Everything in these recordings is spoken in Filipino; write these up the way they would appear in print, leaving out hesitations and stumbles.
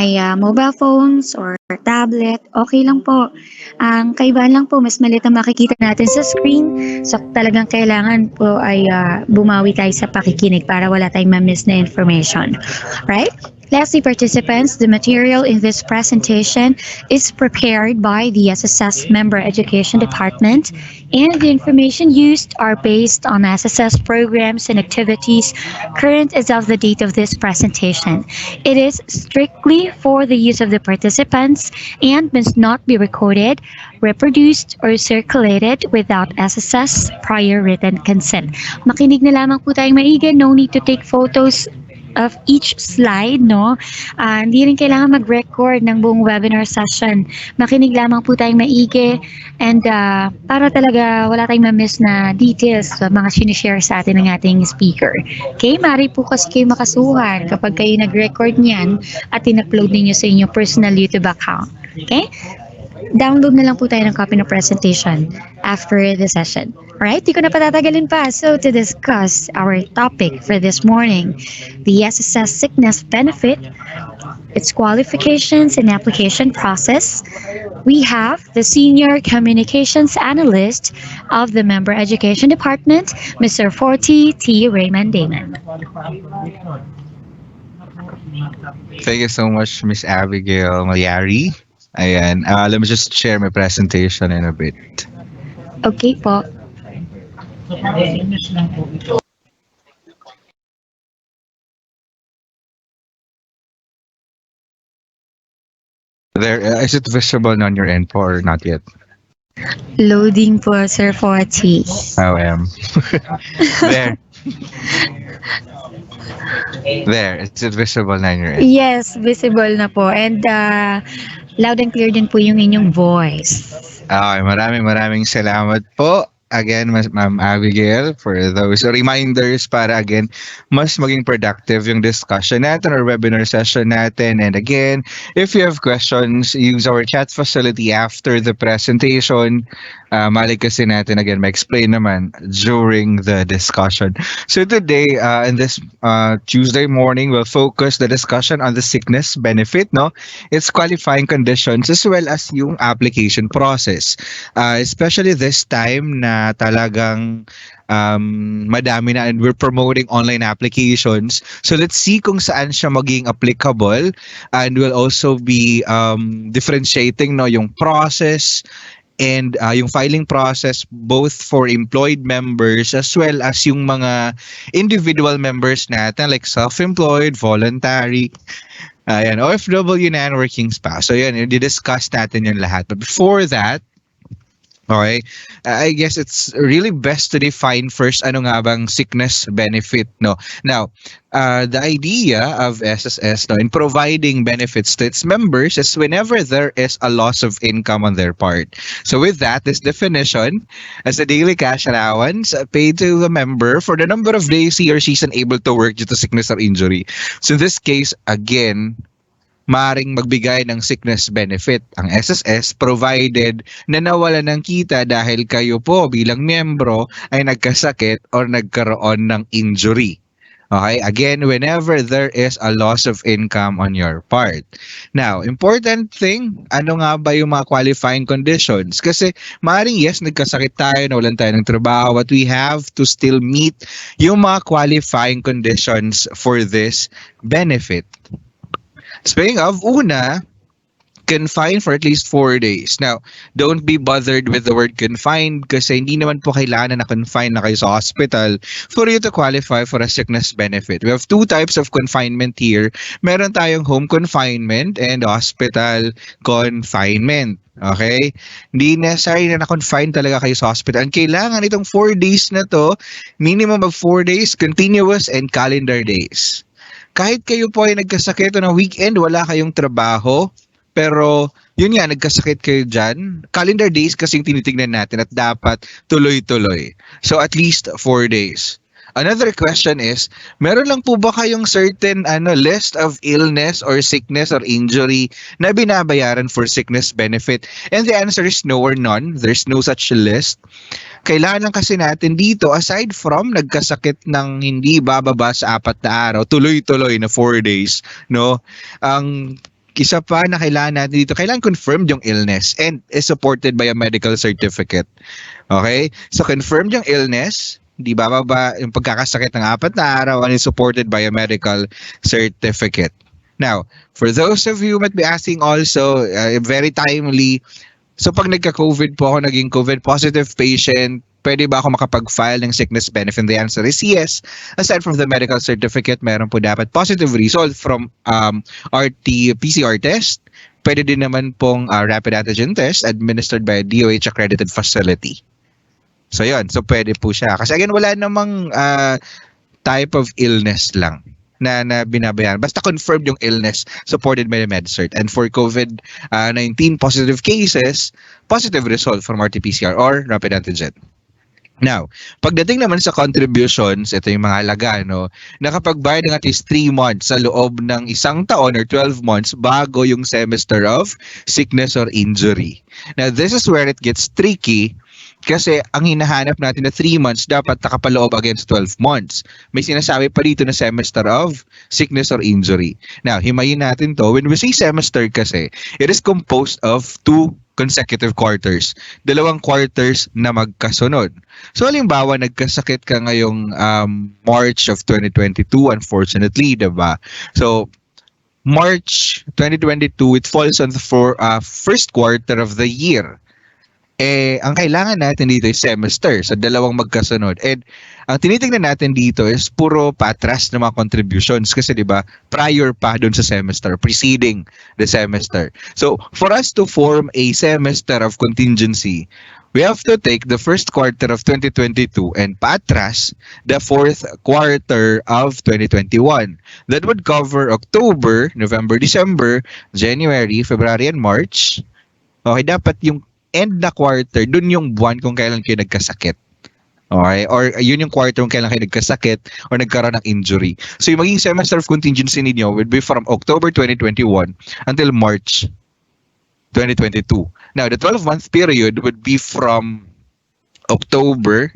ay mobile phones or tablet, okay lang po. Ang kaibahan lang po, mas maliit ang makikita natin sa screen. So talagang kailangan po ay bumawi tayo sa pakikinig para wala tayong ma-miss na information. Right? Lastly, participants, the material in this presentation is prepared by the SSS Member Education Department, and the information used are based on SSS programs and activities current as of the date of this presentation. It is strictly for the use of the participants and must not be recorded, reproduced, or circulated without SSS prior written consent. Makinig na lamang po tayong maigi, no need to take photos of each slide, no? Hindi rin kailangan mag-record ng buong webinar session. Makinig lamang po tayong maigi and para talaga wala tayong ma-miss na details sa mga sinishare sa atin ng ating speaker. Okay? Mari po kasi kayo makasuhan kapag kayo nag-record niyan at in-upload ninyo sa inyong personal YouTube account. Okay? Download na lang po tayo ng copy ng presentation after the session. Alright, di ko na patatagalin pa. So to discuss our topic for this morning, the SSS sickness benefit, its qualifications and application process, we have the Senior Communications Analyst of the Member Education Department, Mr. Forty T. Raymond Damon. Thank you so much, Miss Abigail Malyari. Ayan, let me just share my presentation in a bit. Okay po. There, is it visible on your end or not yet? Loading po, Sir Forty. There. There, is it visible on your end? Yes, visible na po. And loud and clear din po yung inyong voice. Okay, maraming salamat po. Again, Ma'am Abigail, for those reminders para again, mas maging productive yung discussion natin or webinar session natin. And again, if you have questions, use our chat facility after the presentation. Mali kasi natin, again, ma-explain naman during the discussion. So today, in this Tuesday morning, we'll focus the discussion on the sickness benefit, no? Its qualifying conditions as well as yung application process. Especially this time na talagang madami na and we're promoting online applications. So let's see kung saan siya maging applicable, and we'll also be differentiating no yung process and yung filing process both for employed members as well as yung mga individual members natin like self-employed, voluntary, and OFW na working spouse. So yan, i-discuss natin yung lahat. But before that, okay, I guess it's really best to define first ano nga bang sickness benefit, no? Now, the idea of SSS no, in providing benefits to its members is whenever there is a loss of income on their part. So with that, this definition as a daily cash allowance paid to the member for the number of days he or she is unable to work due to sickness or injury. So in this case, again, maring magbigay ng sickness benefit ang SSS provided na nawala ng kita dahil kayo po bilang miyembro ay nagkasakit or nagkaroon ng injury. Okay, again, whenever there is a loss of income on your part. Now, important thing, ano nga ba yung mga qualifying conditions? Kasi maring yes, nagkasakit tayo, nawalan tayo ng trabaho, but we have to still meet yung mga qualifying conditions for this benefit. Speaking of, una, confined for at least 4 days. Now, don't be bothered with the word confined kasi hindi naman po kailangan na confined na kayo sa hospital for you to qualify for a sickness benefit. We have two types of confinement here. Meron tayong home confinement and hospital confinement. Okay? Hindi necessary na na-confine talaga kayo sa hospital. Ang kailangan itong 4 days na to, minimum of 4 days, continuous and calendar days. Kahit kayo po ay nagkasakit o na weekend, wala kayong trabaho, pero yun nga, nagkasakit kayo dyan, calendar days kasing tinitingnan natin at dapat tuloy-tuloy. So at least 4 days. Another question is, meron lang po ba kayong certain list of illness or sickness or injury na binabayaran for sickness benefit? And the answer is no or none. There's no such list. Kailangan lang kasi natin dito, aside from nagkasakit ng hindi bababa sa 4 na araw, tuloy-tuloy na 4 days, no? Ang isa pa na kailangan natin dito, kailangan confirmed yung illness and is supported by a medical certificate. Okay? So confirmed yung illness, di ba yung pagkakasakit ng 4 na araw and is supported by a medical certificate. Now, for those of you who might be asking also, very timely, so pag nagka-COVID po ako, naging COVID positive patient, pwede ba ako makapag-file ng sickness benefit? The answer is yes. Aside from the medical certificate, meron po dapat positive result from RT-PCR test. Pwede din naman pong rapid antigen test administered by a DOH accredited facility. So yun, so pwede po siya. Kasi again, wala namang type of illness lang na binabayaran. Basta confirmed yung illness supported by the MedCert. And for COVID-19 positive cases, positive result from RT-PCR or rapid antigen. Now, pagdating naman sa contributions, ito yung mga halaga, no? Nakapagbayad ng at least 3 months sa loob ng 1 taon or 12 months bago yung semester of sickness or injury. Now, this is where it gets tricky kasi ang hinahanap natin na 3 months dapat nakapaloob against 12 months. May sinasabi pa dito na semester of sickness or injury. Now, himayin natin to. When we say semester kasi, it is composed of 2 consecutive quarters. 2 quarters na magkasunod. So, halimbawa, nagkasakit ka ngayong March of 2022, unfortunately, diba? So, March 2022, it falls on the first quarter of the year. Ang kailangan natin dito is semester, so 2 magkasunod. And ang tinitingnan natin dito is puro patras ng mga contributions kasi 'di ba prior pa doon sa semester, preceding the semester. So for us to form a semester of contingency, we have to take the first quarter of 2022 and patras the fourth quarter of 2021. That would cover October, November, December, January, February, and March. Okay, dapat yung end na quarter, dun yung buwan kung kailan kayo nagkasakit. Okay? Or yun yung quarter kung kailan kayo nagkasakit or nagkaroon ng injury. So yung maging semester of contingency ninyo would be from October 2021 until March 2022. Now, the 12-month period would be from October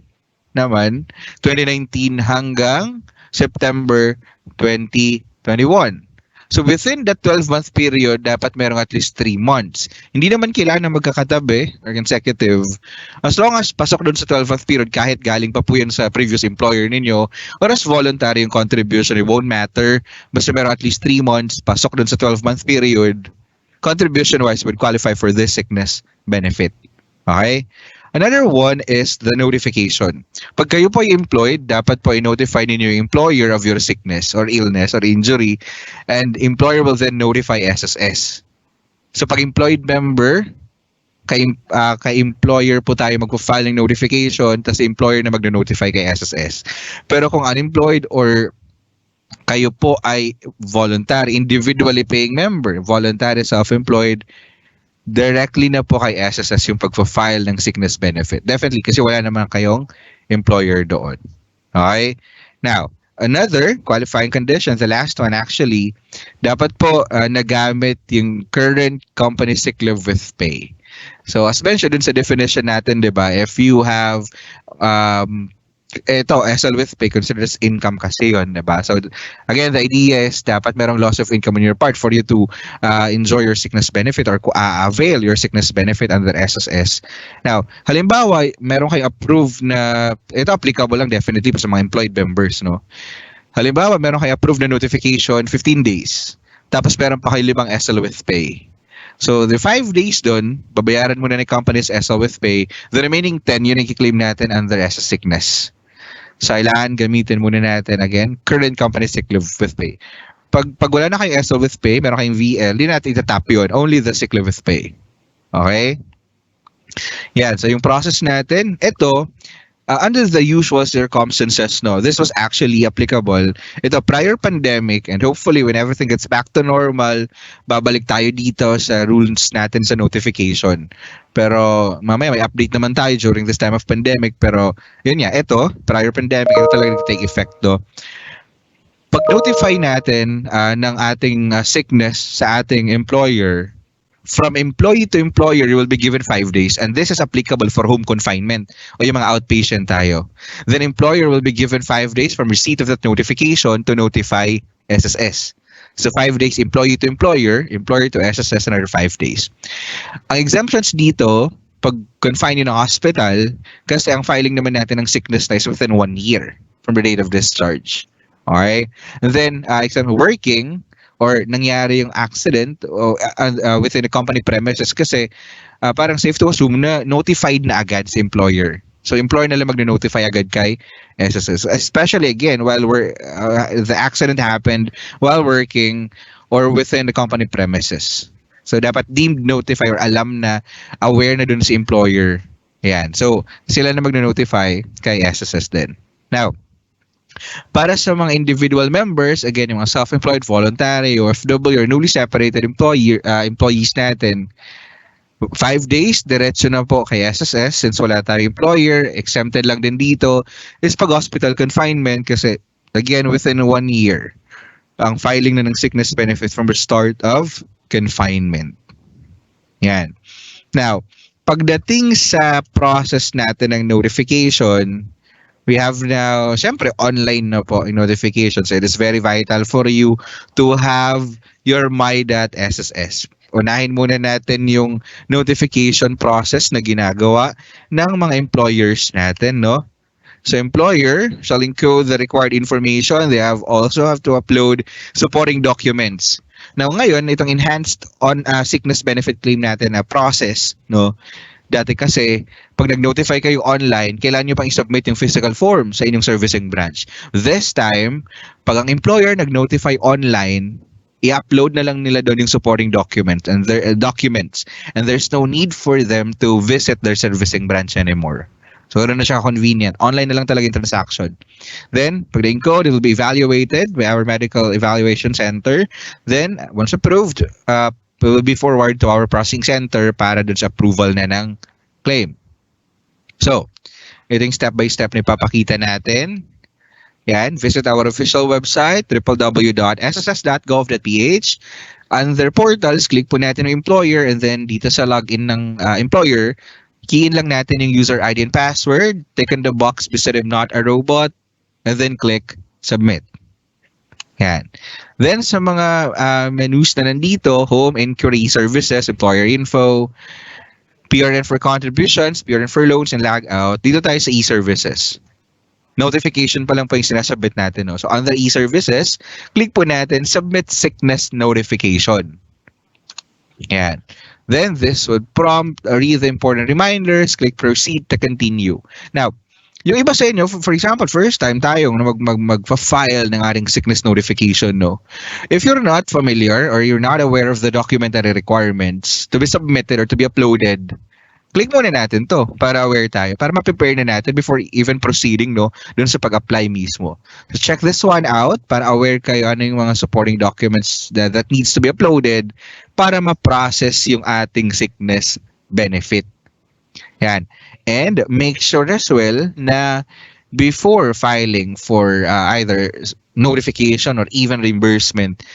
naman 2019 hanggang September 2021. So within that 12-month period, dapat merong at least 3 months. Hindi naman kailangan na magkakatabi or consecutive. As long as pasok doon sa 12-month period, kahit galing pa po yan sa previous employer ninyo, or as voluntary yung contribution, it won't matter. Basta merong at least 3 months, pasok doon sa 12-month period, contribution-wise would qualify for this sickness benefit. Okay? Another one is the notification. Pag kayo po ay employed, dapat po i-notify ninyo yung employer of your sickness or illness or injury, and employer will then notify SSS. So pag employed member, kay employer po tayo magpo-file ng notification, tapos employer na magno-notify kay SSS. Pero kung unemployed or kayo po ay voluntary, individually paying member, voluntary self-employed, directly na po kay SSS yung pagpa-file ng sickness benefit. Definitely, kasi wala naman kayong employer doon. Okay? Now, another qualifying condition, the last one actually, dapat po nagamit yung current company sick leave with pay. So, as mentioned dun sa definition natin, di ba, if you have ito, SL with pay, considered as income kasi yun, diba? So, again, the idea is dapat merong loss of income on your part for you to enjoy your sickness benefit or avail your sickness benefit under SSS. Now, halimbawa, meron kayo approved na, ito applicable lang definitely sa mga employed members, no? Halimbawa, meron kayo approved na notification, 15 days. Tapos meron pa kayo 5 SL with pay. So, the 5 days dun, babayaran muna ng company's SL with pay. The remaining 10, yun ang i-claim natin under SS sickness. So, kailangan gamitin muna natin, again, current company sick leave with pay. Pag wala na kayong SL with pay, meron kayong VL, hindi natin itatap yun. Only the sick leave with pay. Okay? Yan. So, yung process natin, ito, under the usual circumstances, no, this was actually applicable. Ito, prior pandemic, and hopefully when everything gets back to normal, babalik tayo dito sa rules natin sa notification. Pero mamaya may update naman tayo during this time of pandemic. Pero yun nga, ito, prior pandemic, ito talaga nag-take effect to. Pag-notify natin ng ating sickness sa ating employer, from employee to employer, you will be given 5 days. And this is applicable for home confinement o yung mga outpatient tayo. Then employer will be given 5 days from receipt of that notification to notify SSS. So 5 days employee to employer, employer to SSS, another 5 days. Ang exemptions dito, pag confine yun ng hospital, kasi ang filing naman natin ng sickness na is within 1 year from the date of discharge. Okay? And then, except working or nangyari yung accident within the company premises kasi parang safe to assume na notified na agad si employer. So employer na lang mag-notify agad kay SSS. Especially again, while the accident happened while working or within the company premises. So dapat deemed notify or alam na aware na dun si employer. Yan. So sila na mag-notify kay SSS din. Now, para sa mga individual members, again, yung mga self-employed, voluntary, OFW, or newly separated employees natin, 5 days, diretso na po kay SSS since wala tayong employer. Exempted lang din dito is pag hospital confinement kasi again, within 1 year, ang filing na ng sickness benefit from the start of confinement. Yan. Now, pagdating sa process natin ng notification, we have now, syempre, online na po yung notifications. It is very vital for you to have your my.sss. Unahin muna natin yung notification process na ginagawa ng mga employers natin, no? So employer shall encode the required information. They also have to upload supporting documents. Now ngayon, itong enhanced on sickness benefit claim natin na process, no? Dati kasi, pag nag-notify kayo online, kailangan nyo pang i-submit yung physical form sa inyong servicing branch. This time, pag ang employer nag-notify online, i-upload na lang nila doon yung supporting documents and there's no need for them to visit their servicing branch anymore. So, ganoon na siya convenient. Online na lang talaga yung transaction. Then, pag na-encode, it will be evaluated by our medical evaluation center. Then, once approved, it will be forwarded to our processing center para dun sa approval na ng claim. So, ito yung step-by-step na ipapakita natin. Yan, visit our official website, www.sss.gov.ph. Under portals, click po natin yung employer and then dito sa login ng employer, key in lang natin yung user ID and password, tick on the box beside I'm not a robot, and then click submit. Yan. Then sa mga menus na nandito, home, inquiry, services, employer info, PRN for contributions, PRN for loans, and logout, dito tayo sa e-services. Notification pa lang po yung sinasubmit natin. No? So under e-services, click po natin submit sickness notification. Yan. Then this would prompt read the important reminders, click proceed to continue. Now, yung iba sa inyo, for example, first time tayong mag-file ng ating sickness notification, no? If you're not familiar or you're not aware of the documentary requirements to be submitted or to be uploaded, click muna natin to para aware tayo, para ma-prepare na natin before even proceeding, no, dun sa pag-apply mismo. So check this one out para aware kayo ano yung mga supporting documents that needs to be uploaded para ma-process yung ating sickness benefit. Yan. And make sure as well na before filing for either notification or even reimbursement,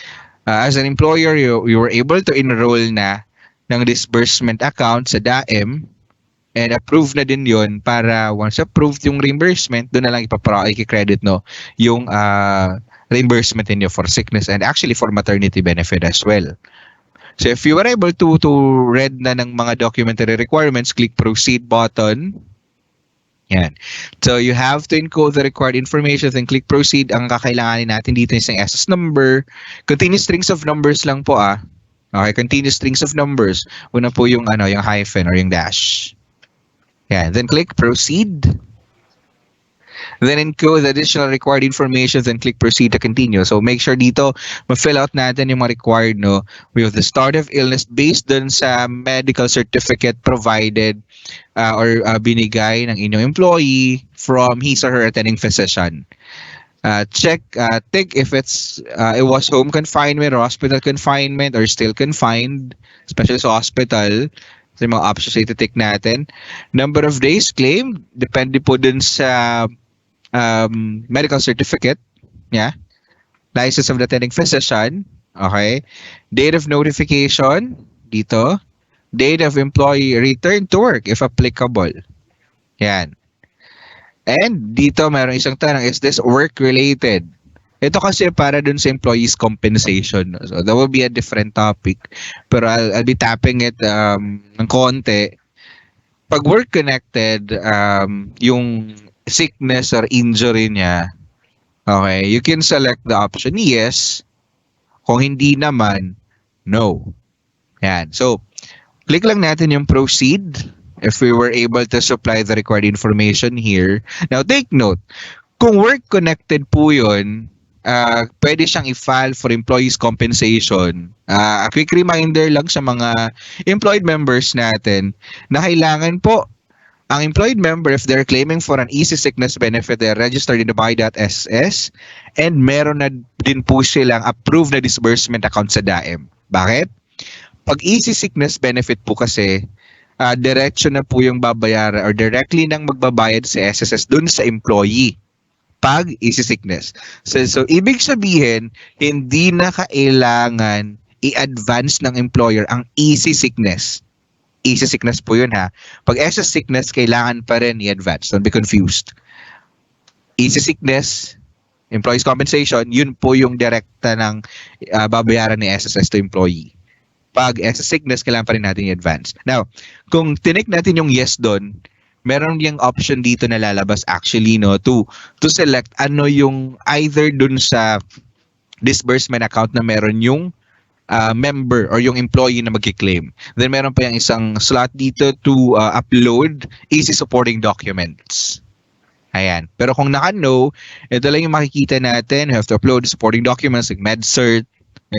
as an employer, you were able to enroll na ng disbursement account sa DAEM and approve na din yon para once approved yung reimbursement, doon na lang i-credit, no, yung reimbursement niyo for sickness and actually for maternity benefit as well. So if you were able to read na ng mga documentary requirements, click proceed button. Yan. So you have to encode the required information and click proceed. Ang kakailanganin natin dito is yung SS number. Continuous strings of numbers lang po Okay, continuous strings of numbers. Una po yung yung hyphen or yung dash. Yan. Then click proceed. Then encode the additional required information, then click proceed to continue. So make sure dito ma-fill out natin yung mga required, no, with the start of illness based dun sa medical certificate provided or binigay ng inyong employee from his or her attending physician. Think if it was home confinement or hospital confinement or still confined, especially sa hospital. So yung mga options na iti-tick natin. Number of days claimed, depende po dun sa medical certificate. Yeah. License of the attending physician. Okay. Date of notification. Dito. Date of employee return to work if applicable. Yan. And dito mayroong isang tanong, is this work-related? Ito kasi para dun sa employees compensation. No? So that will be a different topic. Pero I'll be tapping it ng konti. Pag work connected, yung sickness or injury niya, okay, you can select the option yes. Kung hindi naman, no. Yan. So, click lang natin yung proceed if we were able to supply the required information here. Now, take note, kung work connected po yun, pwede siyang i-file for employees compensation. A quick reminder lang sa mga employed members natin na kailangan po ang employed member, if they're claiming for an easy sickness benefit, they're registered in the buy.ss and meron na din po silang approved na disbursement account sa DAEM. Bakit? Pag easy sickness benefit po kasi, diretso na po yung babayaran or directly nang magbabayad sa SSS dun sa employee pag easy sickness. So ibig sabihin, hindi na kailangan i-advance ng employer ang easy sickness. Easy sickness po yun ha. Pag SS sickness, kailangan pa rin i-advance. Don't be confused. Easy sickness, employees compensation, yun po yung direkta ng babayaran ni SSS to employee. Pag SS sickness, kailangan pa rin natin i-advance. Now, kung tinik natin yung yes doon, meron yung option dito na lalabas actually no to select ano yung either dun sa disbursement account na meron yung member or yung employee na magki-claim. Then meron pa yung isang slot dito to upload easy supporting documents. Ayan. Pero kung naka-no, ito lang yung makikita natin. You have to upload supporting documents like MedCert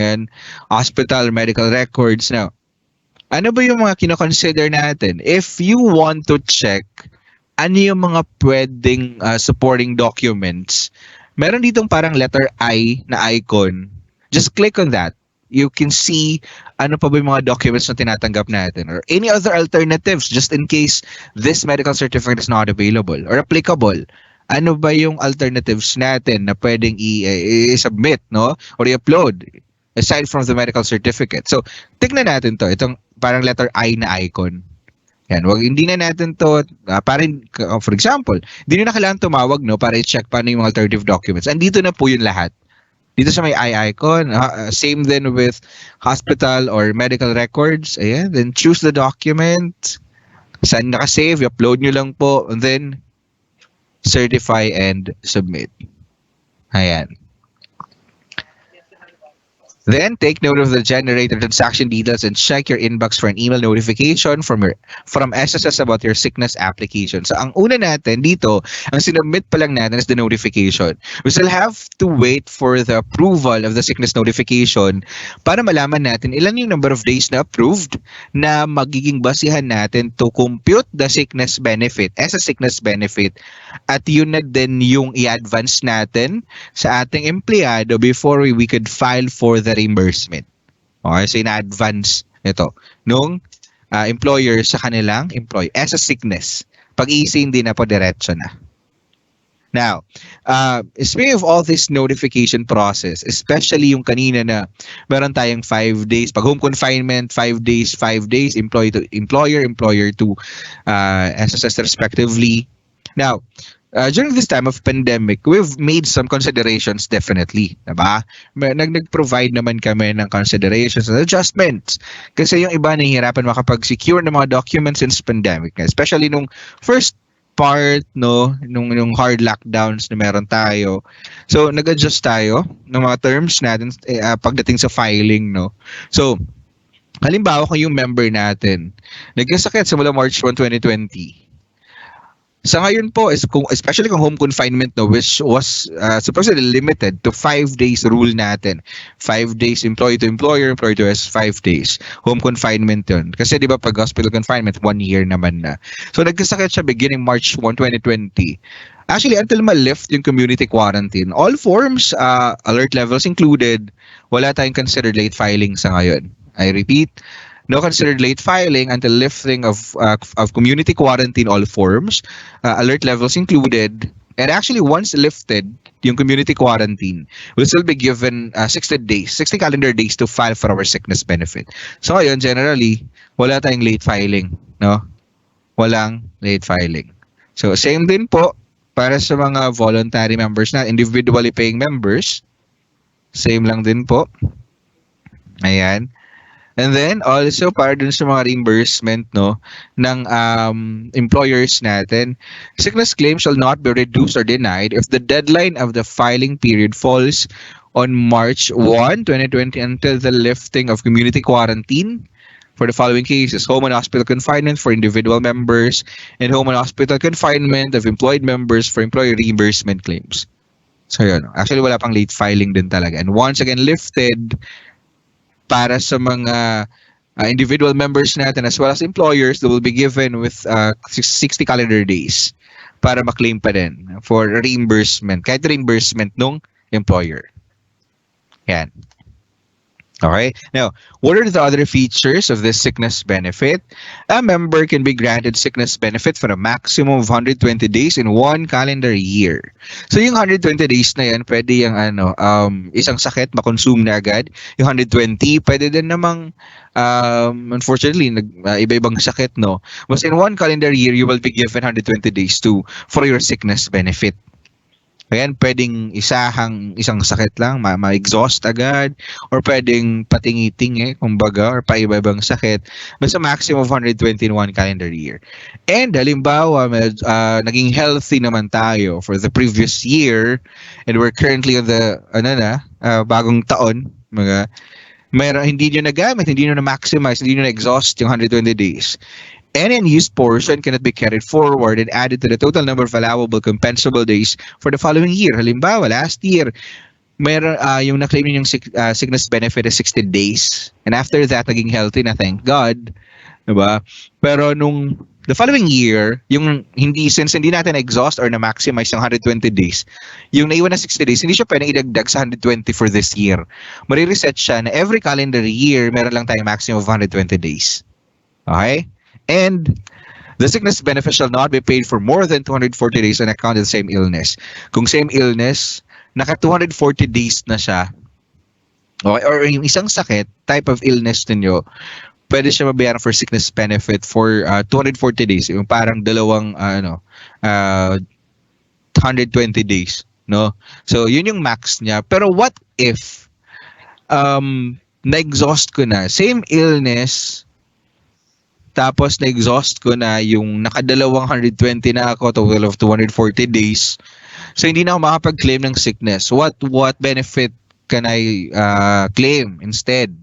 and hospital medical records. Now, ano ba yung mga kino-consider natin? If you want to check ano yung mga pwedeng supporting documents, meron ditong parang letter I na icon. Just click on that. You can see ano pa ba yung mga documents na tinatanggap natin or any other alternatives just in case this medical certificate is not available or applicable. Ano ba yung alternatives natin na pwedeng i-submit no or i-upload aside from the medical certificate. So, tignan natin to. Itong parang letter I na icon. Yan, hindi na natin to parang for example, hindi na kailangan tumawag no para i-check paano yung mga alternative documents. Andito na po yun lahat. Dito sa may eye icon, same then with hospital or medical records. Ayan, then choose the document. Saan naka-save, upload nyo lang po, and then certify and submit. Ayan. Then, take note of the generated transaction details and check your inbox for an email notification from SSS about your sickness application. So, ang una natin dito, ang sinubmit pa lang natin is the notification. We still have to wait for the approval of the sickness notification para malaman natin ilan yung number of days na approved na magiging basihan natin to compute the sickness benefit as a sickness benefit. At yun na din yung i-advance natin sa ating empleyado before we could file for the reimbursement. Okay, so in-advance ito nung employer sa kanilang employee as a sickness. Pag easy, hindi na po diretso na. Now, speaking of all this notification process, especially yung kanina na meron tayong 5 days, pag home confinement, 5 days, employee to employer to SSS respectively. Now, during this time of pandemic, we've made some considerations definitely, diba? Nag-provide naman kami ng considerations and adjustments. Kasi yung iba nahihirapan makapag-secure ng mga documents since pandemic, especially nung first part no nung hard lockdowns na meron tayo. So nag-adjust tayo ng mga terms natin pagdating sa filing no. So halimbawa kung yung member natin nagkasakit simula March 1, 2020. Sa ngayon po, especially kung home confinement no, which was supposedly limited to 5 days rule natin. 5 days employee to employer to us 5 days. Home confinement yun. Kasi di ba pag hospital confinement, 1 year naman na. So nagkasakit siya beginning March 1, 2020. Actually, until ma-lift yung community quarantine, all forms, alert levels included, wala tayong considered late filing sa ngayon. I repeat, no considered late filing until lifting of community quarantine all forms, alert levels included. And actually, once lifted, yung community quarantine, we'll still be given 60 calendar days to file for our sickness benefit. So ngayon, generally, wala tayong late filing. No? Walang late filing. So same din po para sa mga voluntary members na individually paying members. Same lang din po. Ayan. And then also para dun sa mga reimbursement no ng employers natin, sickness claims shall not be reduced or denied if the deadline of the filing period falls on March 1, 2020 until the lifting of community quarantine for the following cases: home and hospital confinement for individual members and home and hospital confinement of employed members for employee reimbursement claims. So yun, actually wala pang late filing din talaga. And once again lifted, para sa mga individual members natin as well as employers, they will be given with 60 calendar days para ma-claim pa din for reimbursement, kahit reimbursement nung employer. Yan. Okay. Now, what are the other features of this sickness benefit? A member can be granted sickness benefit for a maximum of 120 days in one calendar year. So yung 120 days na yan, pwede yung isang sakit makonsume na agad. Yung 120, pwede din namang unfortunately iba-ibang sakit, no. But in one calendar year, you will be given 120 days for your sickness benefit. Ayan, pwedeng isang sakit lang, ma-exhaust agad, or pwedeng patingi-tingi, kumbaga, or paiba-ibang sakit. Basta maximum of 120 in one calendar year. And halimbawa, naging healthy naman tayo for the previous year, and we're currently on the, bagong taon, hindi nyo nagamit, hindi nyo na-maximize, hindi nyo na-exhaust yung 120 days. Any unused portion cannot be carried forward and added to the total number of allowable compensable days for the following year. Halimbawa, last year, yung na-claim yung sickness benefit is 60 days. And after that, naging healthy na, thank God. Diba? Pero the following year, since hindi natin exhaust or na-maximize yung 120 days, yung naiwan na 60 days, hindi siya pwedeng idagdag sa 120 for this year. Marireset siya na every calendar year, meron lang tayong maximum of 120 days. Okay? And the sickness benefit shall not be paid for more than 240 days on account of the same illness. Kung same illness, naka 240 days na siya, okay, or yung isang sakit, type of illness ninyo, pwede siya mabayaran for sickness benefit for 240 days. Yung parang dalawang 120 days, no? So yun yung max niya. Pero what if na-exhaust ko na, same illness, tapos na-exhaust ko na yung nakadalawang 120 na ako, total of 240 days. So hindi na ako makapag-claim ng sickness. What benefit can I claim instead?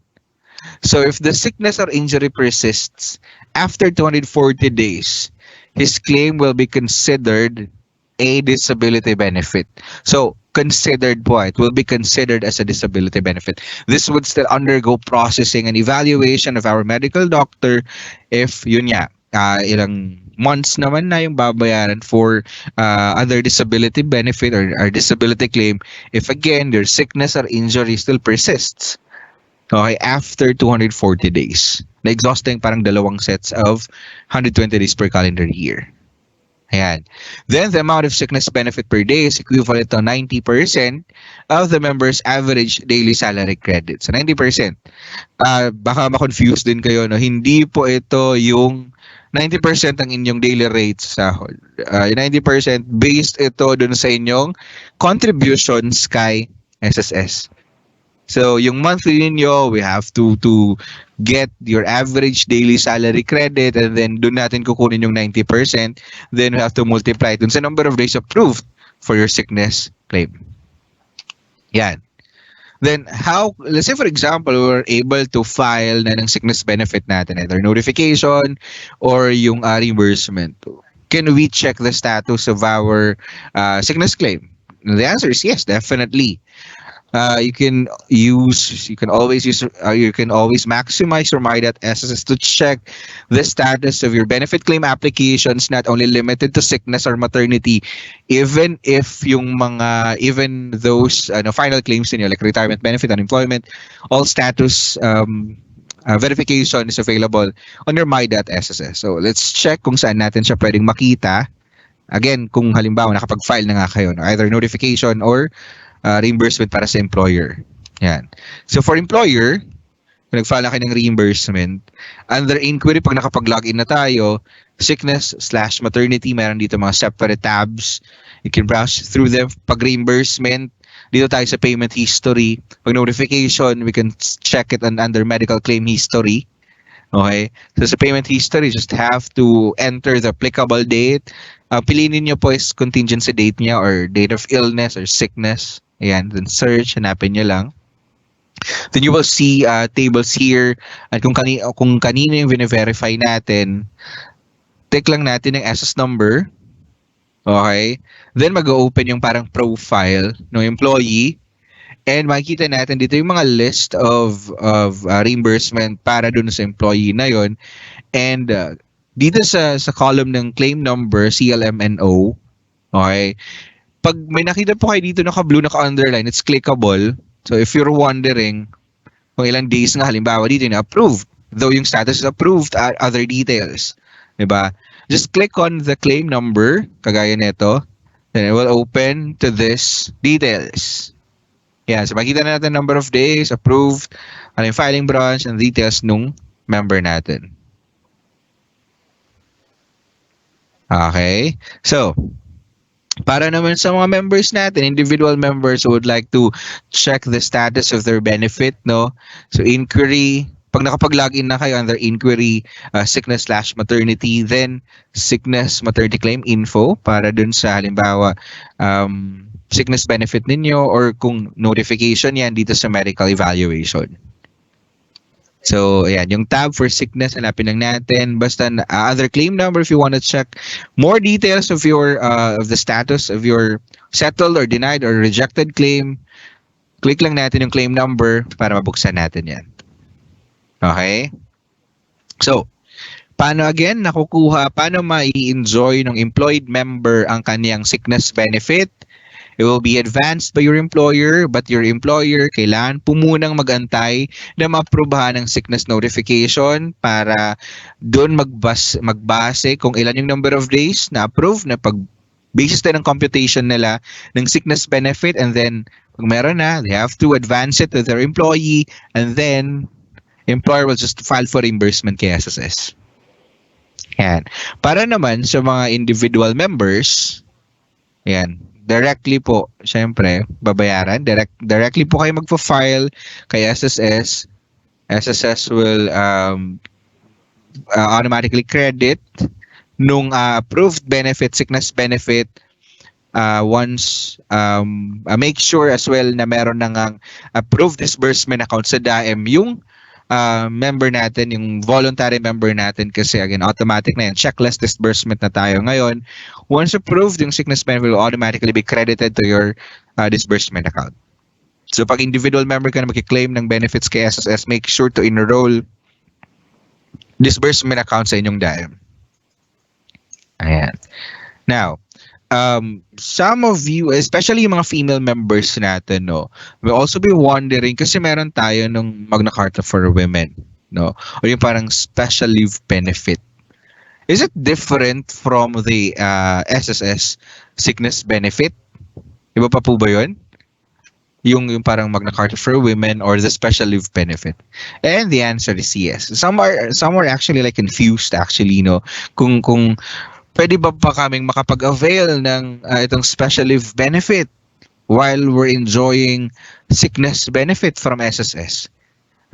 So if the sickness or injury persists after 240 days, his claim will be considered a disability benefit. So considered po, it will be considered as a disability benefit. This would still undergo processing and evaluation of our medical doctor if ilang months naman na yung babayaran for other disability benefit or disability claim if again your sickness or injury still persists. Okay, after 240 days. Na-exhausting parang dalawang sets of 120 days per calendar year. Ayan. Then, the amount of sickness benefit per day is equivalent to 90% of the member's average daily salary credit. So, 90%. Baka ma-confuse din kayo, no? Hindi po ito yung 90% ng inyong daily rates sa sahod. 90% based ito dun sa inyong contributions kay SSS. So, yung monthly ninyo, we have to get your average daily salary credit and then doon natin kukunin yung 90%. Then, we have to multiply dun sa number of days approved for your sickness claim. Yan. Then, let's say for example, we're able to file na ng sickness benefit natin, either notification or yung reimbursement. Can we check the status of our sickness claim? The answer is yes, definitely. You can always maximize your My.SSS to check the status of your benefit claim applications, not only limited to sickness or maternity, even those final claims in like retirement benefit, unemployment, all status verification is available on your My.SSS. So let's check kung saan natin siya pwedeng makita. Again, kung halimbawa nakapag-file na nga kayo, either notification or reimbursement para sa employer. Yan. So for employer, kung nag-file na kayo ng reimbursement, under inquiry, pag nakapag-login na tayo, sickness/maternity, meron dito mga separate tabs. You can browse through them. Pag reimbursement, Dito tayo sa payment history. Pag notification, we can check it under medical claim history. Okay? So sa payment history, just have to enter the applicable date. Piliin niyo po is contingency date niya or date of illness or sickness. Ayan, then search, hanapin niyo lang. Then you will see tables here at kung kanino yung verify natin, take lang natin yung SS number. Okay? Then mag-open yung parang profile ng employee and makikita natin dito yung mga list of reimbursement para dun sa employee na yon. And dito sa column ng claim number, CLMNO, okay? Pag may nakita po kayo dito naka-blue, naka-underline, it's clickable. So if you're wondering kung ilang days nga halimbawa dito na approved, though yung status is approved, other details, 'di ba? Just click on the claim number, kagaya nito, then it will open to this details. Yeah, so makita na natin number of days, approved, ano yung filing branch, and details nung member natin. Okay, so para naman sa mga members natin, individual members who would like to check the status of their benefit, no? So inquiry, pag nakapag-login na kayo under inquiry, sickness/maternity, then sickness maternity claim info para dun sa halimbawa sickness benefit ninyo or kung notification yan dito sa medical evaluation. So, ayan, yung tab for sickness, hanapin lang natin. Basta other claim number if you want to check more details of your of the status of your settled or denied or rejected claim. Click lang natin yung claim number para mabuksan natin yan. Okay? So, paano ma-enjoy ng employed member ang kaniyang sickness benefit? It will be advanced by your employer, but your employer kailangan po munang mag-antay na ma-aprobahan ng sickness notification para doon magbase kung ilan yung number of days na approve na basis din ng computation nila ng sickness benefit, and then kung meron na, they have to advance it to their employee, and then employer will just file for reimbursement kay SSS. Yan. Para naman sa mga individual members, yan, directly po, syempre, babayaran. Directly po kayo magpa-file kay SSS. SSS will automatically credit nung approved benefit, sickness benefit, once make sure as well na meron nang approved disbursement account sa DAEM yung member natin, yung voluntary member natin, kasi again, automatic na yan. Checklist disbursement na tayo ngayon. Once approved, yung sickness benefit will automatically be credited to your disbursement account. So pag individual member ka na mag-claim ng benefits kay SSS, make sure to enroll disbursement account sa inyong DAEM. Ayan. Now, some of you, especially yung mga female members natin, no, will also be wondering kasi meron tayo nung Magna Carta for Women, no, o yung parang special leave benefit. Is it different from the SSS sickness benefit? Iba pa po ba yun? Yung parang Magna Carta for Women or the special leave benefit? And the answer is yes. Some are actually like confused actually, no, kung pwede ba kaming makapag-avail ng itong special leave benefit while we're enjoying sickness benefit from SSS?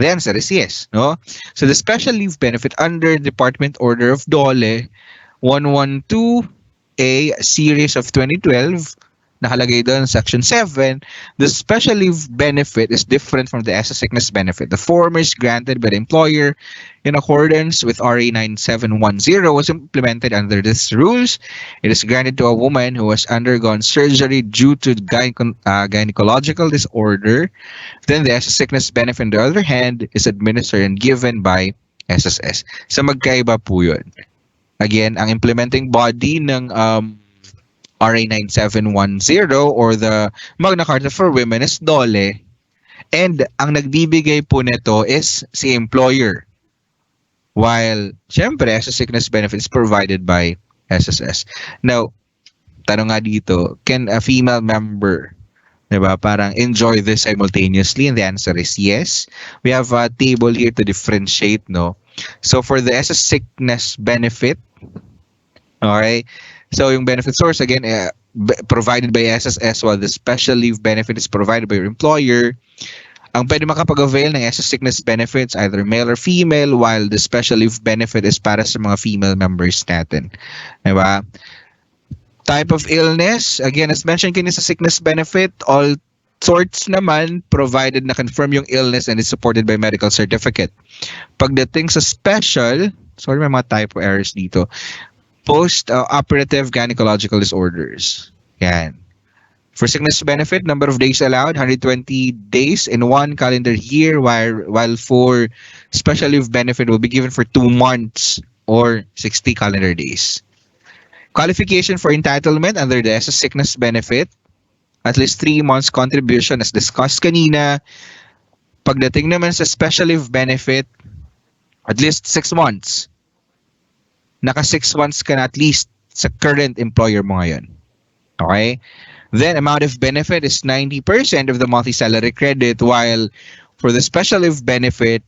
The answer is yes, no? So the special leave benefit under Department Order of DOLE 112A Series of 2012, nakalagay doon Section 7, the special leave benefit is different from the SS sickness benefit. The former is granted by the employer in accordance with RA 9710 was implemented under these rules. It is granted to a woman who has undergone surgery due to gynecological disorder. Then the SS sickness benefit, on the other hand, is administered and given by SSS. So magkaiba po yun. Again, ang implementing body ng RA 9710 or the Magna Carta for Women is DOLE, and ang nagbibigay po nito is si employer, while syempre as a sickness benefit is provided by SSS. Now, tanong nga dito, can a female member, diba, parang enjoy this simultaneously? And the answer is yes. We have a table here to differentiate, no? So for the SS sickness benefit, alright, so yung benefit source, again, provided by SSS while the special leave benefit is provided by your employer. Ang pwede makapag-avail ng SSS sickness benefits, either male or female, while the special leave benefit is para sa mga female members natin. Diba? Type of illness, again, as mentioned kanina sa sickness benefit, all sorts naman provided na confirm yung illness and is supported by medical certificate. Pagdating sa special, sorry may mga typo errors dito, post-operative gynecological disorders. Yan. For sickness benefit, number of days allowed, 120 days in one calendar year, while for special leave benefit will be given for 2 months or 60 calendar days. Qualification for entitlement under the SS sickness benefit, at least 3 months contribution as discussed kanina. Pagdating naman sa special leave benefit, at least 6 months. Naka 6 months ka na at least sa current employer mo ngayon. Okay? Then, amount of benefit is 90% of the monthly salary credit, while for the special leave benefit,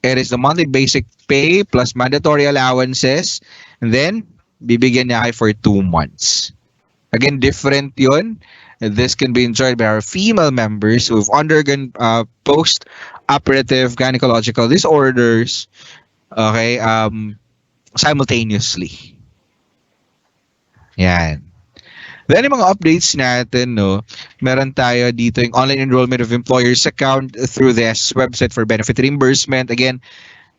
it is the monthly basic pay plus mandatory allowances, and then, bibigyan niya kayo for 2 months. Again, different yun. This can be enjoyed by our female members who've undergone post-operative gynecological disorders, okay, simultaneously. Yan. Then yung mga updates natin, no, meron tayo dito yung online enrollment of employers account through the SSS website for benefit reimbursement. Again,